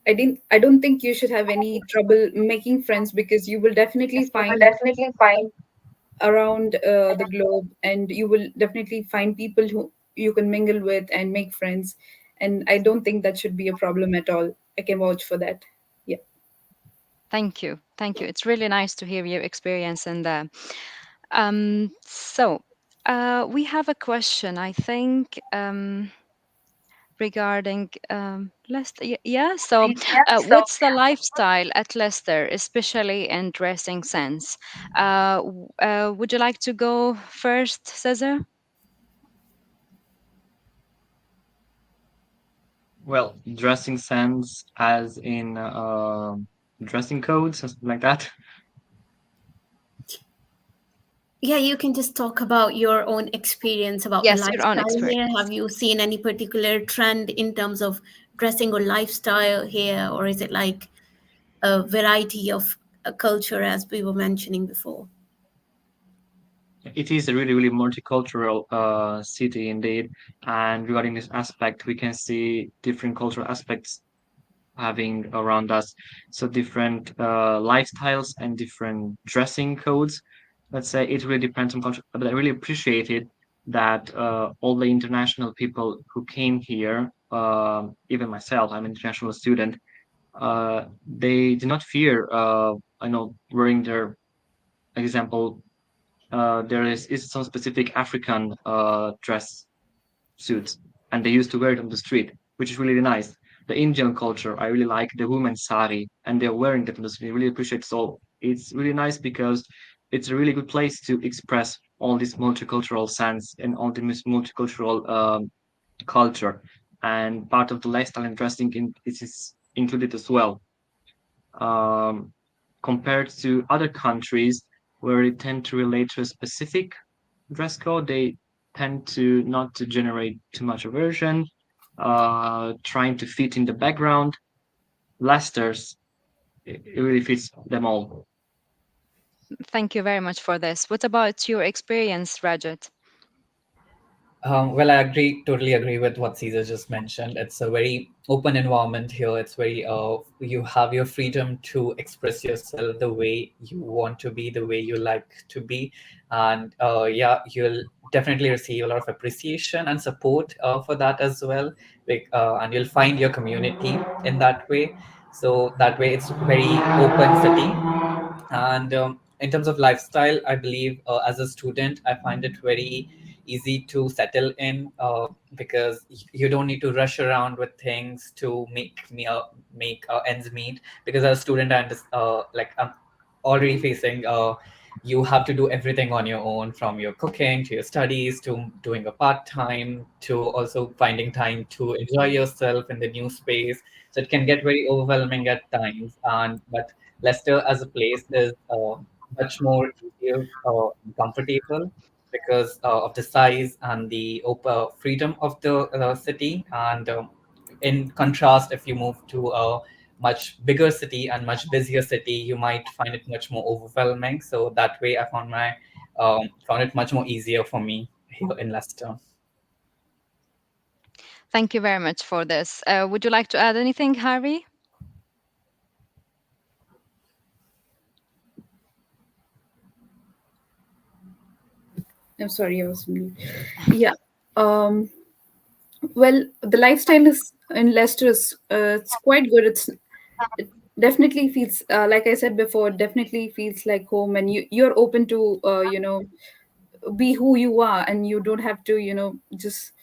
I don't think you should have any trouble making friends, because you will definitely find around the globe, and you will definitely find people who you can mingle with and make friends. And I don't think that should be a problem at all. I can vouch for that. Yeah. Thank you. Thank you. It's really nice to hear your experience in there. So we have a question, I think, regarding Leicester. Yeah. So, what's the lifestyle at Leicester, especially in dressing sense? Would you like to go first, Cesar? Well, dressing sense as in dressing codes or something like that. Yeah, you can just talk about your own experience about the Yes, your own lifestyle here. experience. Have you seen any particular trend in terms of dressing or lifestyle here, or is it like a variety of culture as we were mentioning before? It is a really, really multicultural city indeed. And regarding this aspect, we can see different cultural aspects having around us. So different lifestyles and different dressing codes. Let's say it really depends on culture. But I really appreciated that all the international people who came here, even myself, I'm an international student, they did not fear, I know, wearing their example. There is some specific African dress suits, and they used to wear it on the street, which is really nice. The Indian culture, I really like the women's sari, and they're wearing that on the street. I really appreciate. So it's really nice because it's a really good place to express all this multicultural sense and all this multicultural culture. And part of the lifestyle and dressing is included as well. Um, Compared to other countries where they tend to relate to a specific dress code, they tend to not to generate too much aversion, trying to fit in the background. Leicester's, it really fits them all. Thank you very much for this. What about your experience, Rajat? Well, I agree, totally agree with what Caesar just mentioned. It's a very open environment here. It's very, you have your freedom to express yourself the way you want to be, the way you like to be. And yeah, you'll definitely receive a lot of appreciation and support for that as well. And you'll find your community in that way. So that way, it's very open city. And in terms of lifestyle, I believe as a student, I find it very easy to settle in because you don't need to rush around with things to make ends meet. Because as a student, I'm already facing you have to do everything on your own, from your cooking to your studies to doing a part time to also finding time to enjoy yourself in the new space. So it can get very overwhelming at times. And but Leicester as a place is much more easier and comfortable because of the size and the freedom of the city. And in contrast, if you move to a much bigger city and much busier city, you might find it much more overwhelming. So that way, I found it much more easier for me here in Leicester. Thank you very much for this. Would you like to add anything, Harry? I'm sorry, I was mute. Yeah. Well, the lifestyle is in Leicester is it's quite good. It definitely feels like I said before. It definitely feels like home, and you're open to be who you are, and you don't have to just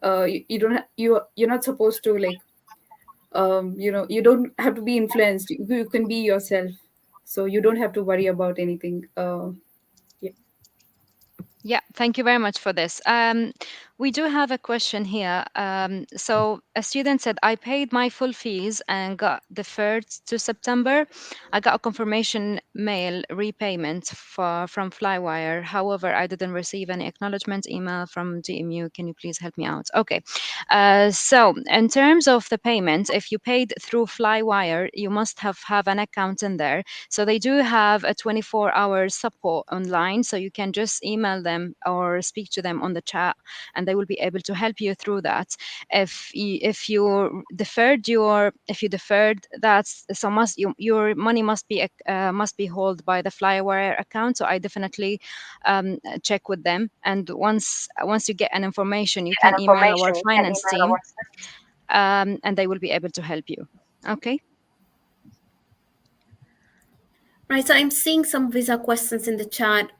you don't you're not supposed to like you don't have to be influenced. You can be yourself, so you don't have to worry about anything. Yeah. Yeah, thank you very much for this. We do have a question here. So a student said, I paid my full fees and got deferred to September. I got a confirmation mail repayment from Flywire. However, I didn't receive any acknowledgement email from DMU. Can you please help me out? Okay. So in terms of the payment, if you paid through Flywire, you must have an account in there. So they do have a 24-hour support online. So you can just email them or speak to them on the chat, and they will be able to help you through that. If you deferred that, so your money must be held by the Flywire account. So I definitely check with them, and once you get an information, you can email our finance team, and they will be able to help you. Okay. Right, so I'm seeing some visa questions in the chat.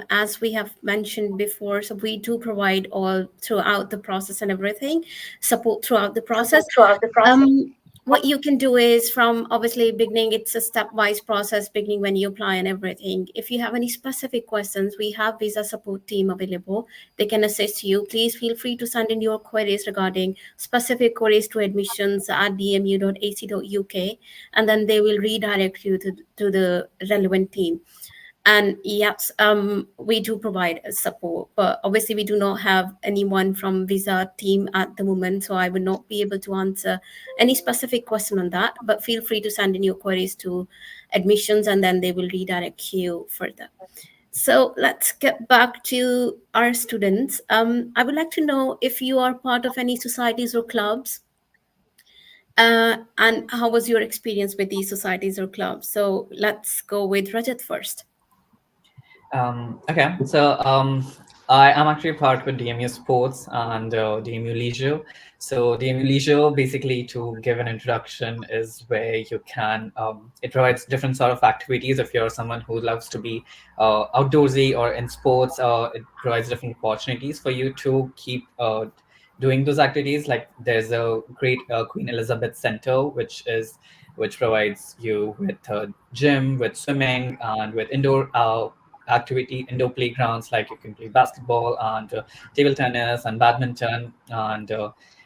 As we have mentioned before, so we do provide all throughout the process and everything, support throughout the process. What you can do is from obviously beginning, it's a stepwise process, beginning when you apply and everything. If you have any specific questions, we have visa support team available. They can assist you. Please feel free to send in your queries regarding specific queries to admissions at dmu.ac.uk, and then they will redirect you to the relevant team. And yes, we do provide support, but obviously we do not have anyone from visa team at the moment, so I would not be able to answer any specific question on that. But feel free to send in your queries to admissions, and then they will redirect you further. So let's get back to our students. I would like to know if you are part of any societies or clubs, and how was your experience with these societies or clubs? So let's go with Rajat first. Okay, so I am actually part with DMU Sports and DMU Leisure. So DMU Leisure, basically, to give an introduction, is where you can. It provides different sort of activities. If you're someone who loves to be outdoorsy or in sports, it provides different opportunities for you to keep doing those activities. Like there's a great Queen Elizabeth Center, which provides you with a gym, with swimming, and with indoor activity indoor playgrounds, like you can play basketball and table tennis and badminton, and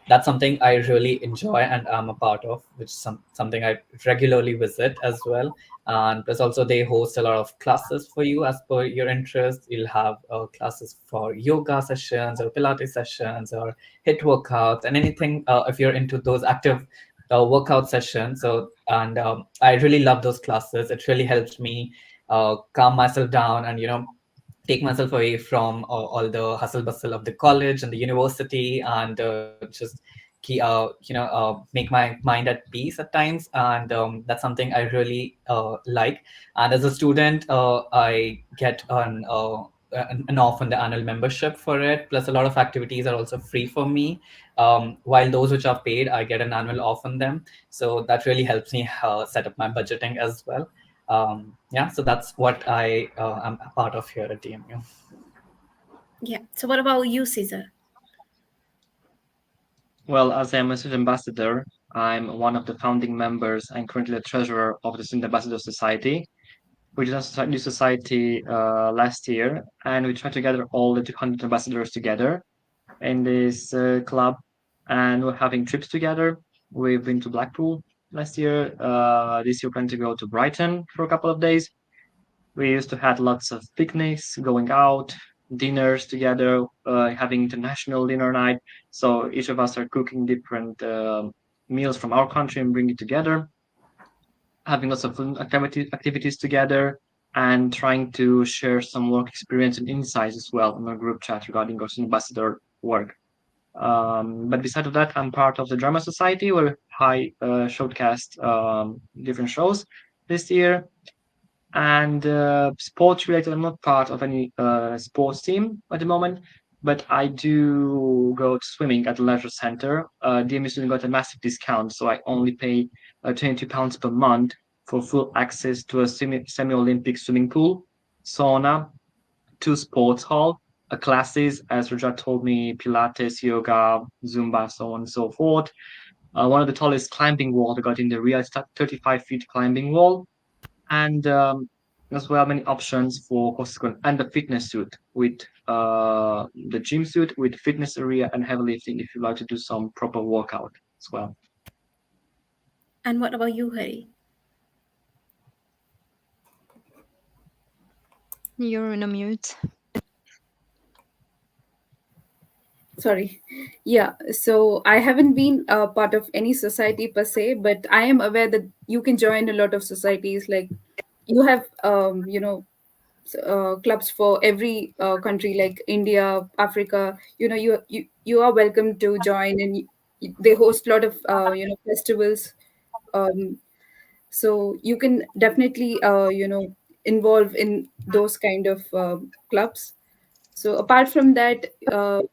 that's something I really enjoy and I'm a part of, which is something I regularly visit as well. And plus also they host a lot of classes for you as per your interest. You'll have classes for yoga sessions or Pilates sessions or hit workouts and anything if you're into those active workout sessions. So and I really love those classes. It really helps me calm myself down and take myself away from all the hustle bustle of the college and the university, and just make my mind at peace at times. And that's something I really like. And as a student, I get an off on the annual membership for it. Plus, a lot of activities are also free for me. While those which are paid, I get an annual off on them. So that really helps me set up my budgeting as well. Yeah, so that's what I am a part of here at DMU. Yeah. So what about you, Caesar? Well, as I'm a student ambassador, I'm one of the founding members and currently the treasurer of the Student Ambassador Society. We just new society last year, and we tried to gather all the 200 ambassadors together in this club, and we're having trips together. We've been to Blackpool last year. This year, we're planning to go to Brighton for a couple of days. We used to have lots of picnics, going out, dinners together, having international dinner night. So each of us are cooking different meals from our country and bring it together, having lots of fun activities together, and trying to share some work experience and insights as well in our group chat regarding our ambassador work. But besides of that, I'm part of the Drama Society where I showcased different shows this year. And sports related, I'm not part of any sports team at the moment, but I do go to swimming at the leisure center. DMU student got a massive discount, so I only pay £22 per month for full access to a semi-Olympic swimming pool, sauna, 2 sports hall, classes, as Raja told me, Pilates, yoga, Zumba, so on and so forth. One of the tallest climbing walls I got in the real 35 feet climbing wall, and as well many options for consequent, and the fitness suit with the gym suit with fitness area and heavy lifting if you like to do some proper workout as well. And what about you, Hari? You're in a mute. Sorry. Yeah, so I haven't been a part of any society per se, but I am aware that you can join a lot of societies. Like you have clubs for every country, like India, Africa. You are welcome to join, and they host a lot of festivals. um, so you can definitely involve in those kind of clubs. So apart from that,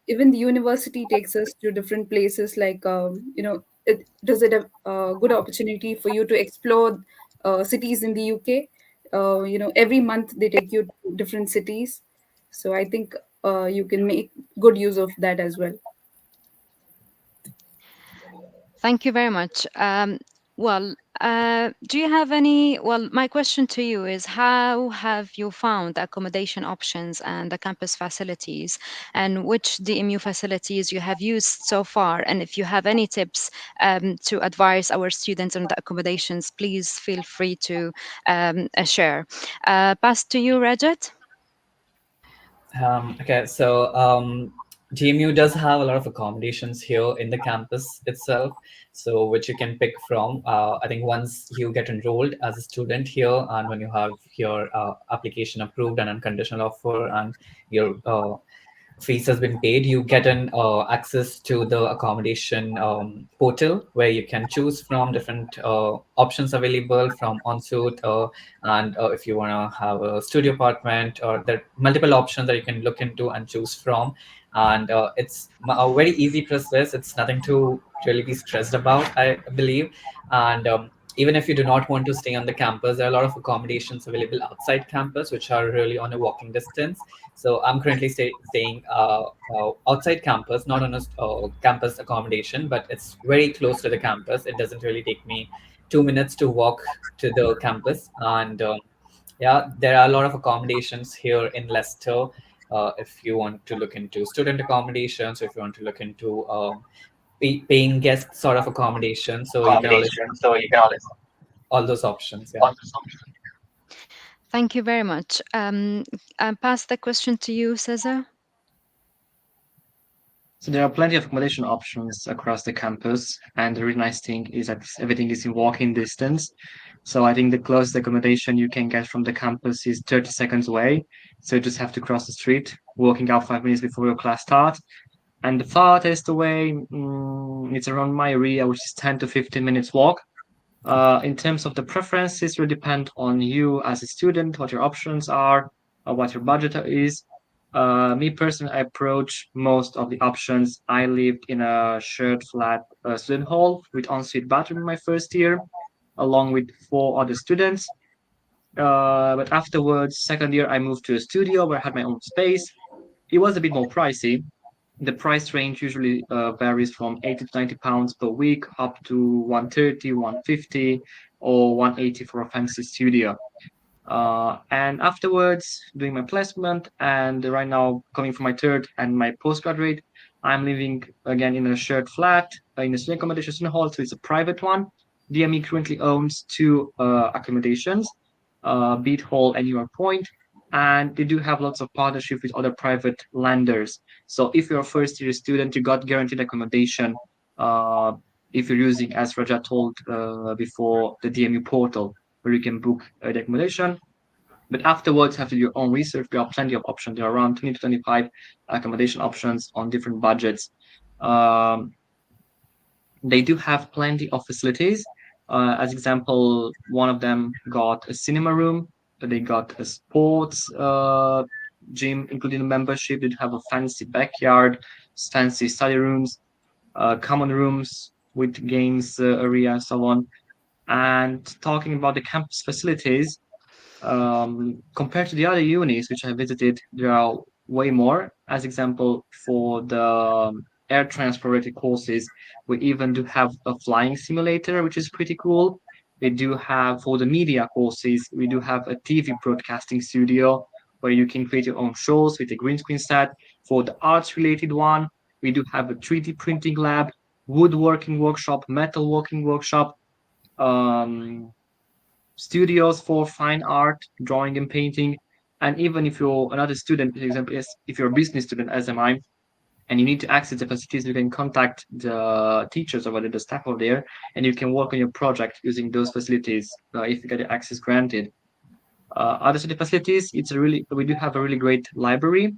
even the university takes us to different places, like does it a good opportunity for you to explore cities in the UK. Every month they take you to different cities, so I think you can make good use of that as well. Thank you very much. Well, do you have any? Well, my question to you is how have you found the accommodation options and the campus facilities, and which DMU facilities you have used so far? And if you have any tips to advise our students on the accommodations, please feel free to share. Pass to you, Rajat. Okay, so GMU does have a lot of accommodations here in the campus itself, so which you can pick from. I think once you get enrolled as a student here, and when you have your application approved and unconditional offer, and your fees has been paid, you get an access to the accommodation portal where you can choose from different options available from on-suite, and if you want to have a studio apartment, or there are multiple options that you can look into and choose from. And it's a very easy process. It's nothing to really be stressed about, I believe. And even if you do not want to stay on the campus, there are a lot of accommodations available outside campus, which are really on a walking distance. So I'm currently staying outside campus, not on a campus accommodation, but it's very close to the campus. It doesn't really take me 2 minutes to walk to the campus. And Yeah, there are a lot of accommodations here in Leicester. If you want to look into student accommodations, if you want to look into paying guest sort of accommodation, so you can always all those options. Yeah. Thank you very much. I pass the question to you, Cesar. So there are plenty of accommodation options across the campus, and the really nice thing is that everything is in walking distance. So I think the closest accommodation you can get from the campus is 30 seconds away. So you just have to cross the street, walking out 5 minutes before your class starts. And the farthest away, it's around my area, which is 10 to 15 minutes walk. In terms of the preferences, will depend on you as a student, what your options are, what your budget is. Me personally, I approach most of the options. I lived in a shared flat student hall with ensuite bathroom in my first year, along with 4 other students. But afterwards, second year, I moved to a studio where I had my own space. It was a bit more pricey. The price range usually varies from 80 to 90 pounds per week up to 130, 150, or 180 for a fancy studio. And afterwards, doing my placement, and right now coming for my third and my postgraduate, I'm living again in a shared flat in a student accommodation student hall, so it's a private one. DME currently owns 2 accommodations, Beat Hall and York Point, and they do have lots of partnership with other private lenders. So if you're a first year student, you got guaranteed accommodation. If you're using, as Raja told before, the DMU portal, where you can book the accommodation. But afterwards, have to do your own research. There are plenty of options. There are around 20 to 25 accommodation options on different budgets. Um, they do have plenty of facilities. As example, one of them got a cinema room. They got a sports gym, including a membership. They have a fancy backyard, fancy study rooms, common rooms with games area, and so on. And talking about the campus facilities, compared to the other unis which I visited, there are way more. As example, for the air transport related courses, we even do have a flying simulator, which is pretty cool. We do have, for the media courses, we do have a TV broadcasting studio where you can create your own shows with a green screen set. For the arts related one, we do have a 3D printing lab, woodworking workshop, metalworking workshop, um, studios for fine art, drawing and painting. And even if you're another student, for example, if you're a business student, as am I, and you need to access the facilities, you can contact the teachers or the staff over there, and you can work on your project using those facilities if you get the access granted. Other city facilities, we do have a really great library,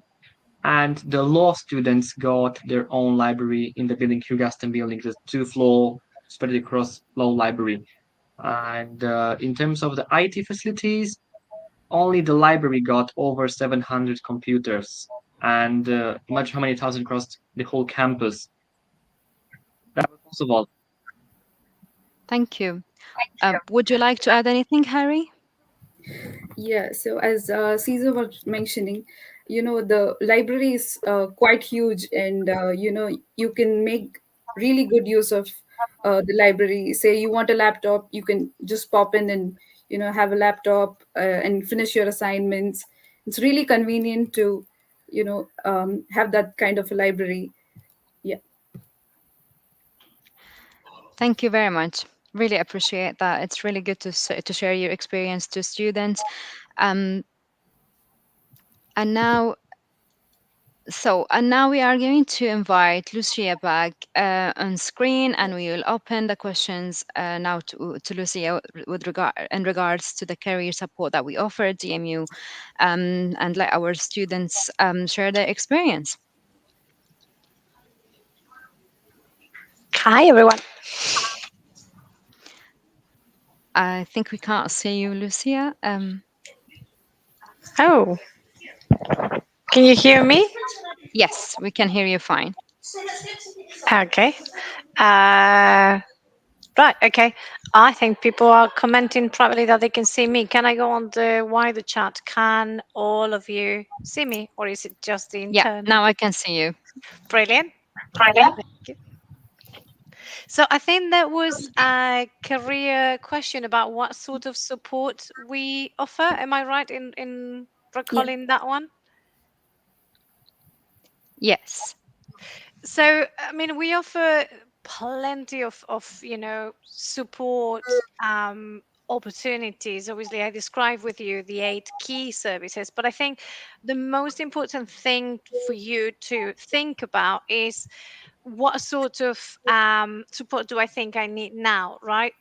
and the law students got their own library in the building, Hugh Gaston building, the 2 floor spread across law library. And in terms of the IT facilities, only the library got over 700 computers, and imagine how many thousand across the whole campus. That was most of all. Thank you. Would you like to add anything, Harry? Yeah, so as Caesar was mentioning, the library is quite huge, and you can make really good use of the library. Say you want a laptop, you can just pop in and have a laptop and finish your assignments. It's really convenient to have that kind of a library. Yeah. Thank you very much. Really appreciate that. It's really good to share your experience to students. Um, and now, and now we are going to invite Lucia back on screen, and we will open the questions now to Lucia in regards to the career support that we offer at DMU, and let our students share their experience. Hi, everyone. I think we can't see you, Lucia. Oh, can you hear me? Yes, we can hear you fine. Okay. Right. Okay. I think people are commenting privately that they can see me. Can I go on the wider chat? Can all of you see me, or is it just the Yeah, internal? now I can see you. Brilliant. Brilliant. Thank you. So I think that was a career question about what sort of support we offer. Am I right in recalling that one? Yes. So, I mean, we offer plenty of support opportunities. Obviously, I described with you the 8 key services, but I think the most important thing for you to think about is what sort of support do I think I need now, right?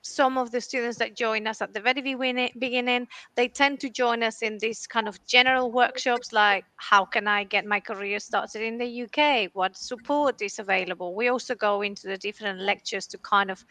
Some of the students that join us at the very beginning, they tend to join us in these kind of general workshops like how can I get my career started in the UK? What support is available? We also go into the different lectures to kind of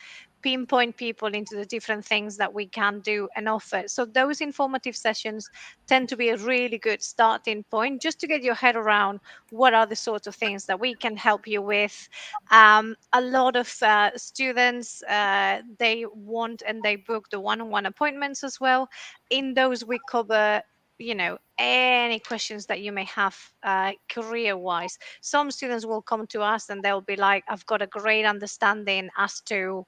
pinpoint people into the different things that we can do and offer. So those informative sessions tend to be a really good starting point just to get your head around what are the sorts of things that we can help you with. A lot of students, they want and they book the one-on-one appointments as well. In those we cover any questions that you may have career wise. Some students will come to us and they'll be like, I've got a great understanding as to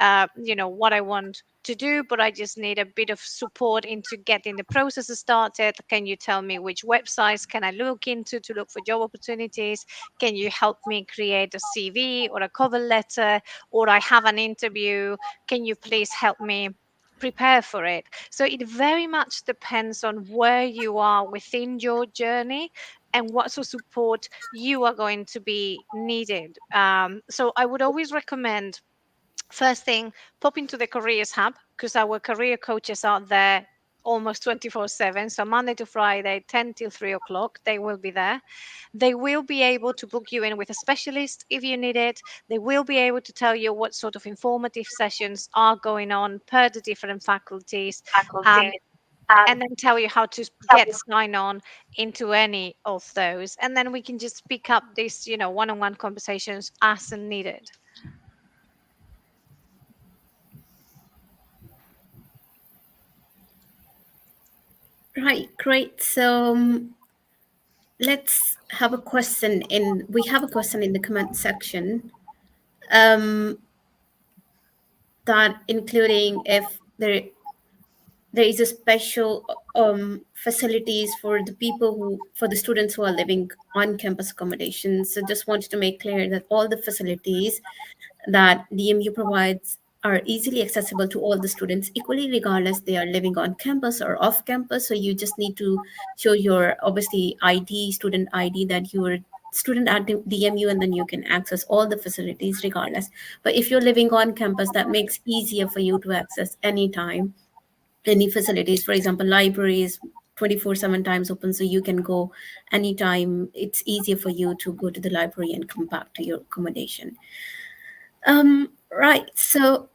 what I want to do, but I just need a bit of support into getting the process started. Can you tell me which websites can I look into to look for job opportunities? Can you help me create a CV or a cover letter? Or I have an interview, can you please help me prepare for it? So it very much depends on where you are within your journey and what sort of support you are going to be needed. So I would always recommend, first thing, pop into the careers hub because our career coaches are there almost 24/7. So Monday to Friday, 10 till 3 o'clock, they will be there. They will be able to book you in with a specialist if you need it. They will be able to tell you what sort of informative sessions are going on per the different faculties. Um, and then tell you how to get sign on into any of those. And then we can just pick up these, one-on-one conversations as needed. Right, great. So let's have a question we have a question in the comment section, that including if there is a special facilities for the people for the students who are living on campus accommodations. So just wanted to make clear that all the facilities that DMU provides are easily accessible to all the students equally, regardless they are living on campus or off campus. So you just need to show your, obviously, student ID, that you're student at DMU, and then you can access all the facilities regardless. But if you're living on campus, that makes easier for you to access anytime any facilities. For example, libraries 24/7 times open, so you can go anytime. It's easier for you to go to the library and come back to your accommodation. Right. So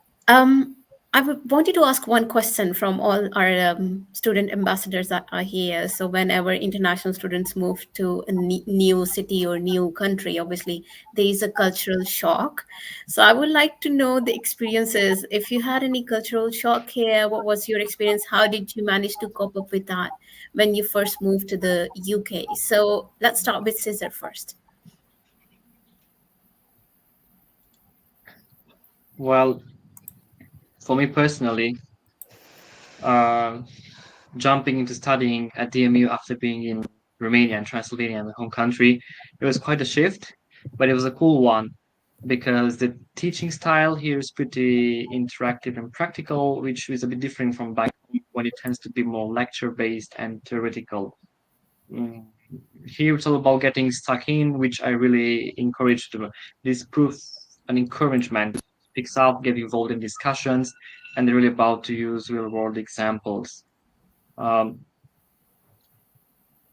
wanted to ask one question from all our student ambassadors that are here. So whenever international students move to a new city or new country, obviously there is a cultural shock. So I would like to know the experiences. If you had any cultural shock here, what was your experience? How did you manage to cope up with that when you first moved to the UK? So let's start with Cesar first. Well, for me personally, jumping into studying at DMU after being in Romania and Transylvania, my home country, it was quite a shift, but it was a cool one because the teaching style here is pretty interactive and practical, which is a bit different from back home when it tends to be more lecture-based and theoretical. Here it's all about getting stuck in, which I really encourage to. This proof an encouragement, picks up, get involved in discussions, and they're really about to use real-world examples. Um,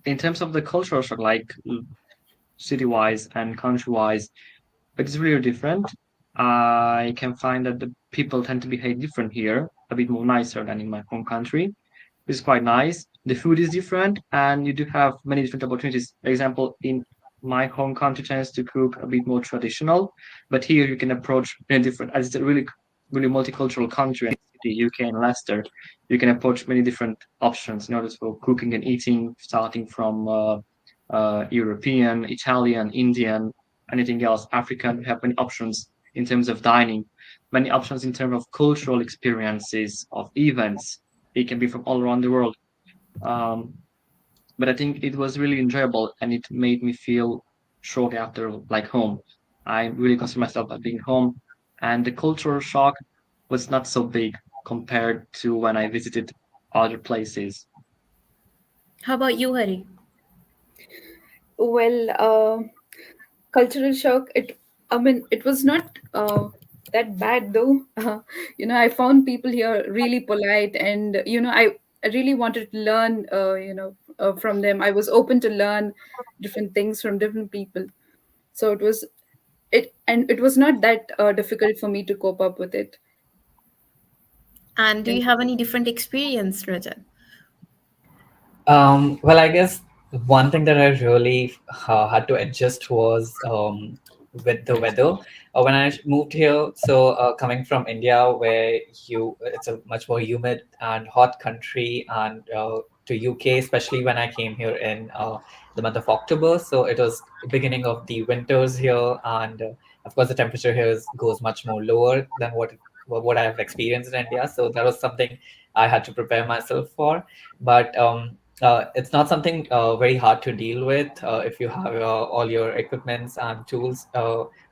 in terms of the cultural shock, like city-wise and country-wise, it's really different. I can find that the people tend to behave different here, a bit more nicer than in my home country. It's quite nice. The food is different, and you do have many different opportunities. For example, in my home country tends to cook a bit more traditional, but here you can approach in a different, as it's a really, really multicultural country and city, UK and Leicester, you can approach many different options in order for cooking and eating, starting from European, Italian, Indian, anything else, African. We have many options in terms of dining, many options in terms of cultural experiences, of events. It can be from all around the world. Um, but I think it was really enjoyable and it made me feel shortly after like home. I really consider myself as being home, and the cultural shock was not so big compared to when I visited other places. How about you, Hari? Well, cultural shock. I mean, it was not that bad though. I found people here really polite, and I really wanted to learn. From them. I was open to learn different things from different people. So it was not that difficult for me to cope up with it. And do you have any different experience, Rajat? Well, I guess one thing that I really had to adjust was with the weather. When I moved here, so coming from India, where it's a much more humid and hot country, and to UK, especially when I came here in the month of October, so it was beginning of the winters here, and of course the temperature here goes much more lower than what I have experienced in India. So that was something I had to prepare myself for, but it's not something very hard to deal with if you have all your equipments and tools,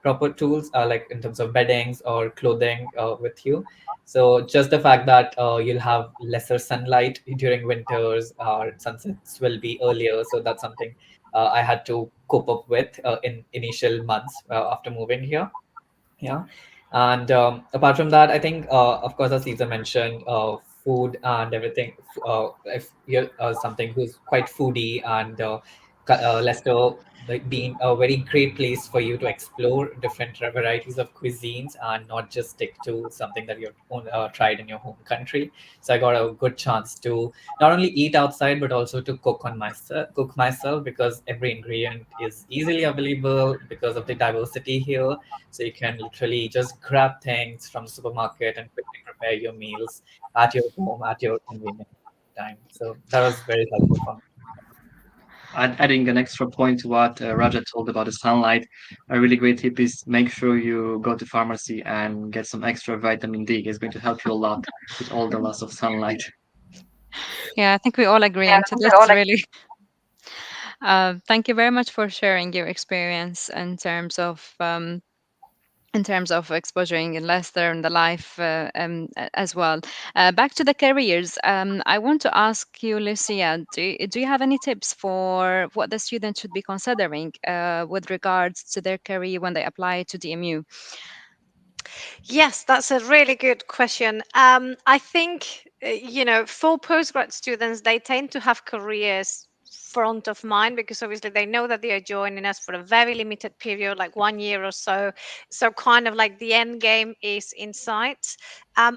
proper tools, like in terms of beddings or clothing with you. So just the fact that you'll have lesser sunlight during winters, sunsets will be earlier. So that's something I had to cope up with in initial months after moving here. Yeah. And apart from that, I think, of course, as Caesar mentioned, food and everything. If you're something who's quite foodie, and Leicester like being a very great place for you to explore different varieties of cuisines and not just stick to something that you've tried in your home country. So I got a good chance to not only eat outside but also to cook myself, because every ingredient is easily available because of the diversity here. So you can literally just grab things from the supermarket and quickly prepare your meals at your home at your convenient time. So that was very helpful for me. Adding an extra point to what Raja told about the sunlight, a really great tip is make sure you go to pharmacy and get some extra vitamin D. It's going to help you a lot with all the loss of sunlight. Yeah, I think we all agree into this, really. Thank you very much for sharing your experience in terms of exposuring in Leicester and the life as well. Back to the careers, I want to ask you, Lucia, do you have any tips for what the student should be considering with regards to their career when they apply to DMU? Yes, that's a really good question. I think, for postgrad students, they tend to have careers front of mind because obviously they know that they are joining us for a very limited period, like 1 year or so. So, kind of like the end game is in sight.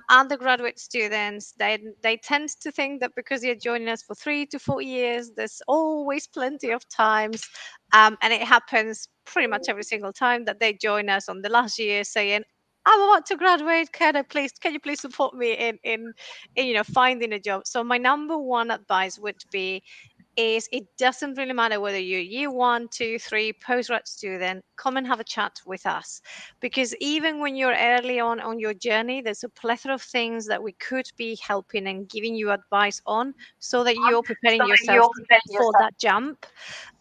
Undergraduate students, they tend to think that because they're joining us for 3 to 4 years, there's always plenty of times. And it happens pretty much every single time that they join us on the last year saying, I'm about to graduate. Can you please support me in finding a job? So my number one advice would be is it doesn't really matter whether you're year one, two, three, postgrad student, come and have a chat with us. Because even when you're early on your journey, there's a plethora of things that we could be helping and giving you advice on so that you're preparing yourself for that jump.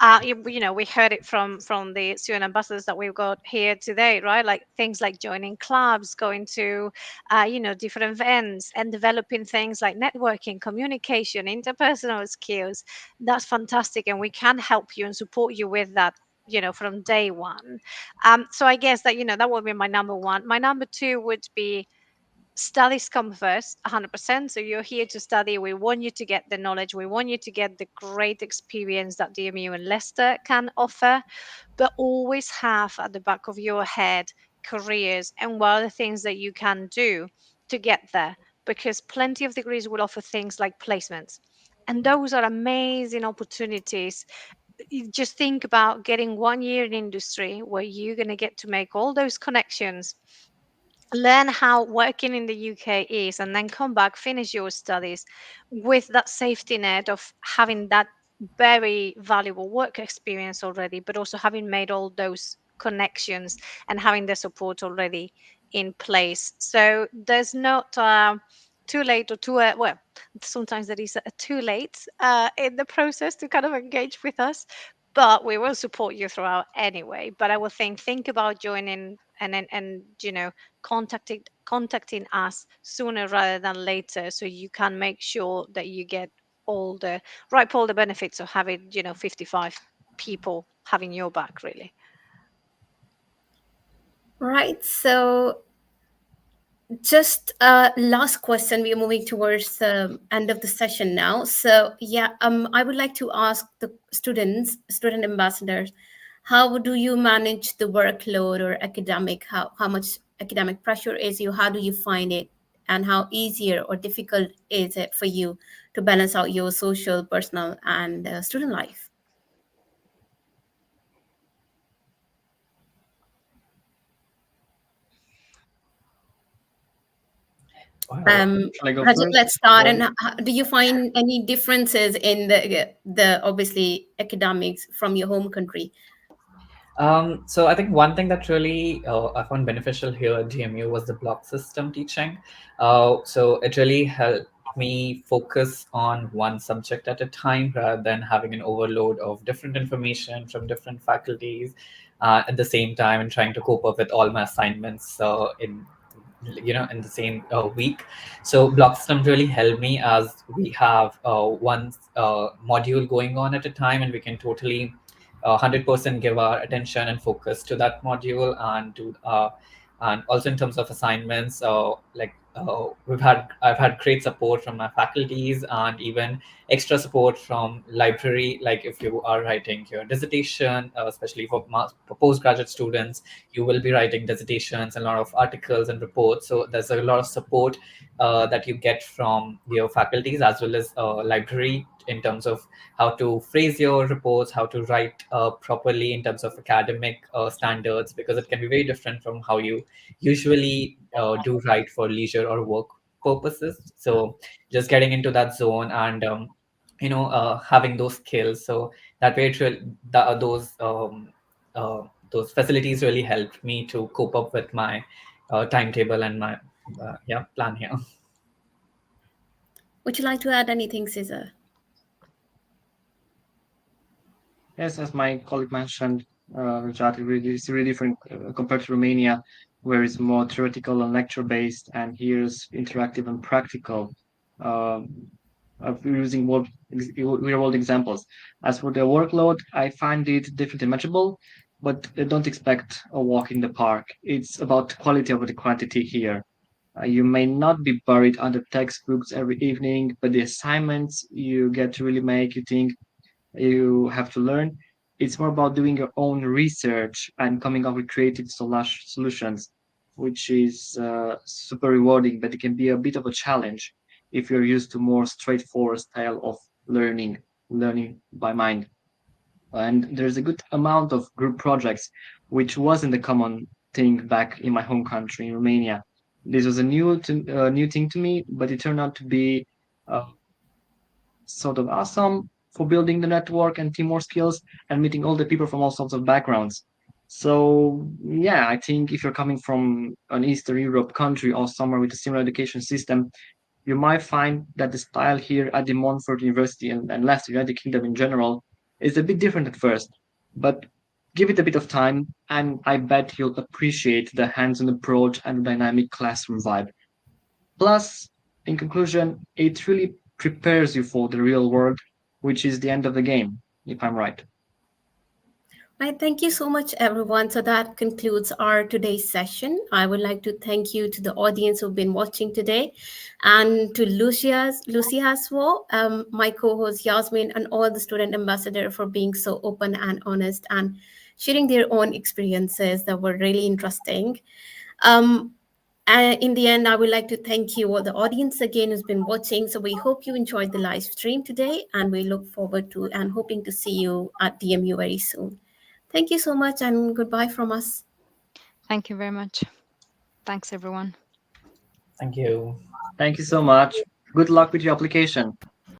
We heard it from the student ambassadors that we've got here today, right? Like things like joining clubs, going to different events, and developing things like networking, communication, interpersonal skills. That's fantastic, and we can help you and support you with that, from day one. So I guess that that would be my number one. My number two would be studies come first, 100%. So you're here to study. We want you to get the knowledge. We want you to get the great experience that DMU and Leicester can offer, but always have at the back of your head careers and what are the things that you can do to get there, because plenty of degrees will offer things like placements. And those are amazing opportunities. You just think about getting 1 year in industry where you're going to get to make all those connections, learn how working in the UK is, and then come back, finish your studies with that safety net of having that very valuable work experience already, but also having made all those connections and having the support already in place. So there's not too late or too well, sometimes there is a too late in the process to kind of engage with us, but we will support you throughout anyway. But I will think about joining and contacting us sooner rather than later, so you can make sure that you get all the benefits of having 55 people having your back, really. Right. So just last question. We are moving towards the end of the session now. So yeah, I would like to ask the student ambassadors, how do you manage the workload or how much academic pressure is you? How do you find it? And how easier or difficult is it for you to balance out your social, personal, and student life? Shall I go Rajat, first? let's start. Or And do you find any differences in the obviously academics from your home country? So I think one thing that really I found beneficial here at GMU was the block system teaching. So it really helped me focus on one subject at a time rather than having an overload of different information from different faculties at the same time and trying to cope up with all my assignments in the same week. So block system really helped me, as we have one module going on at a time, and we can totally 100% give our attention and focus to that module, and do and also in terms of assignments, I've had great support from my faculties, and even extra support from library. Like if you are writing your dissertation, especially for postgraduate students, you will be writing dissertations and a lot of articles and reports. So there's a lot of support that you get from your faculties as well as library, in terms of how to phrase your reports, how to write properly in terms of academic standards, because it can be very different from how you usually do write for leisure or work purposes. So just getting into that zone and having those skills, so that way those facilities really helped me to cope up with my timetable and my plan here. Would you like to add anything, Caesar? yes, as my colleague mentioned, it's really different compared to Romania, where it's more theoretical and lecture based, and here's interactive and practical. Um, we're using real world examples. As for the workload, I find it definitely manageable, but don't expect a walk in the park. It's about quality over the quantity here. You may not be buried under textbooks every evening, but the assignments you get to really make you think, you have to learn. It's more about doing your own research and coming up with creative solutions, which is super rewarding, but it can be a bit of a challenge if you're used to more straightforward style of learning by mind. And there's a good amount of group projects, which wasn't a common thing back in my home country, in Romania. This was a new thing to me, but it turned out to be uh, sort of awesome for building the network and teamwork skills and meeting all the people from all sorts of backgrounds. So yeah, I think if you're coming from an Eastern Europe country or somewhere with a similar education system, you might find that the style here at the Montfort University and Leicester, United Kingdom in general, is a bit different at first. But give it a bit of time, and I bet you'll appreciate the hands-on approach and dynamic classroom vibe. Plus, in conclusion, it really prepares you for the real world, which is the end of the game, if I'm right. Right, thank you so much, everyone. So that concludes our today's session. I would like to thank you to the audience who've been watching today, and to Lucia as well, my co-host Yasmin, and all the student ambassador for being so open and honest and sharing their own experiences that were really interesting. Um, and in the end, I would like to thank you all, the audience again who's been watching. So we hope you enjoyed the live stream today, and we look forward to and hoping to see you at DMU very soon. Thank you so much, and goodbye from us. Thank you very much. Thanks, everyone. Thank you. Thank you so much. Good luck with your application.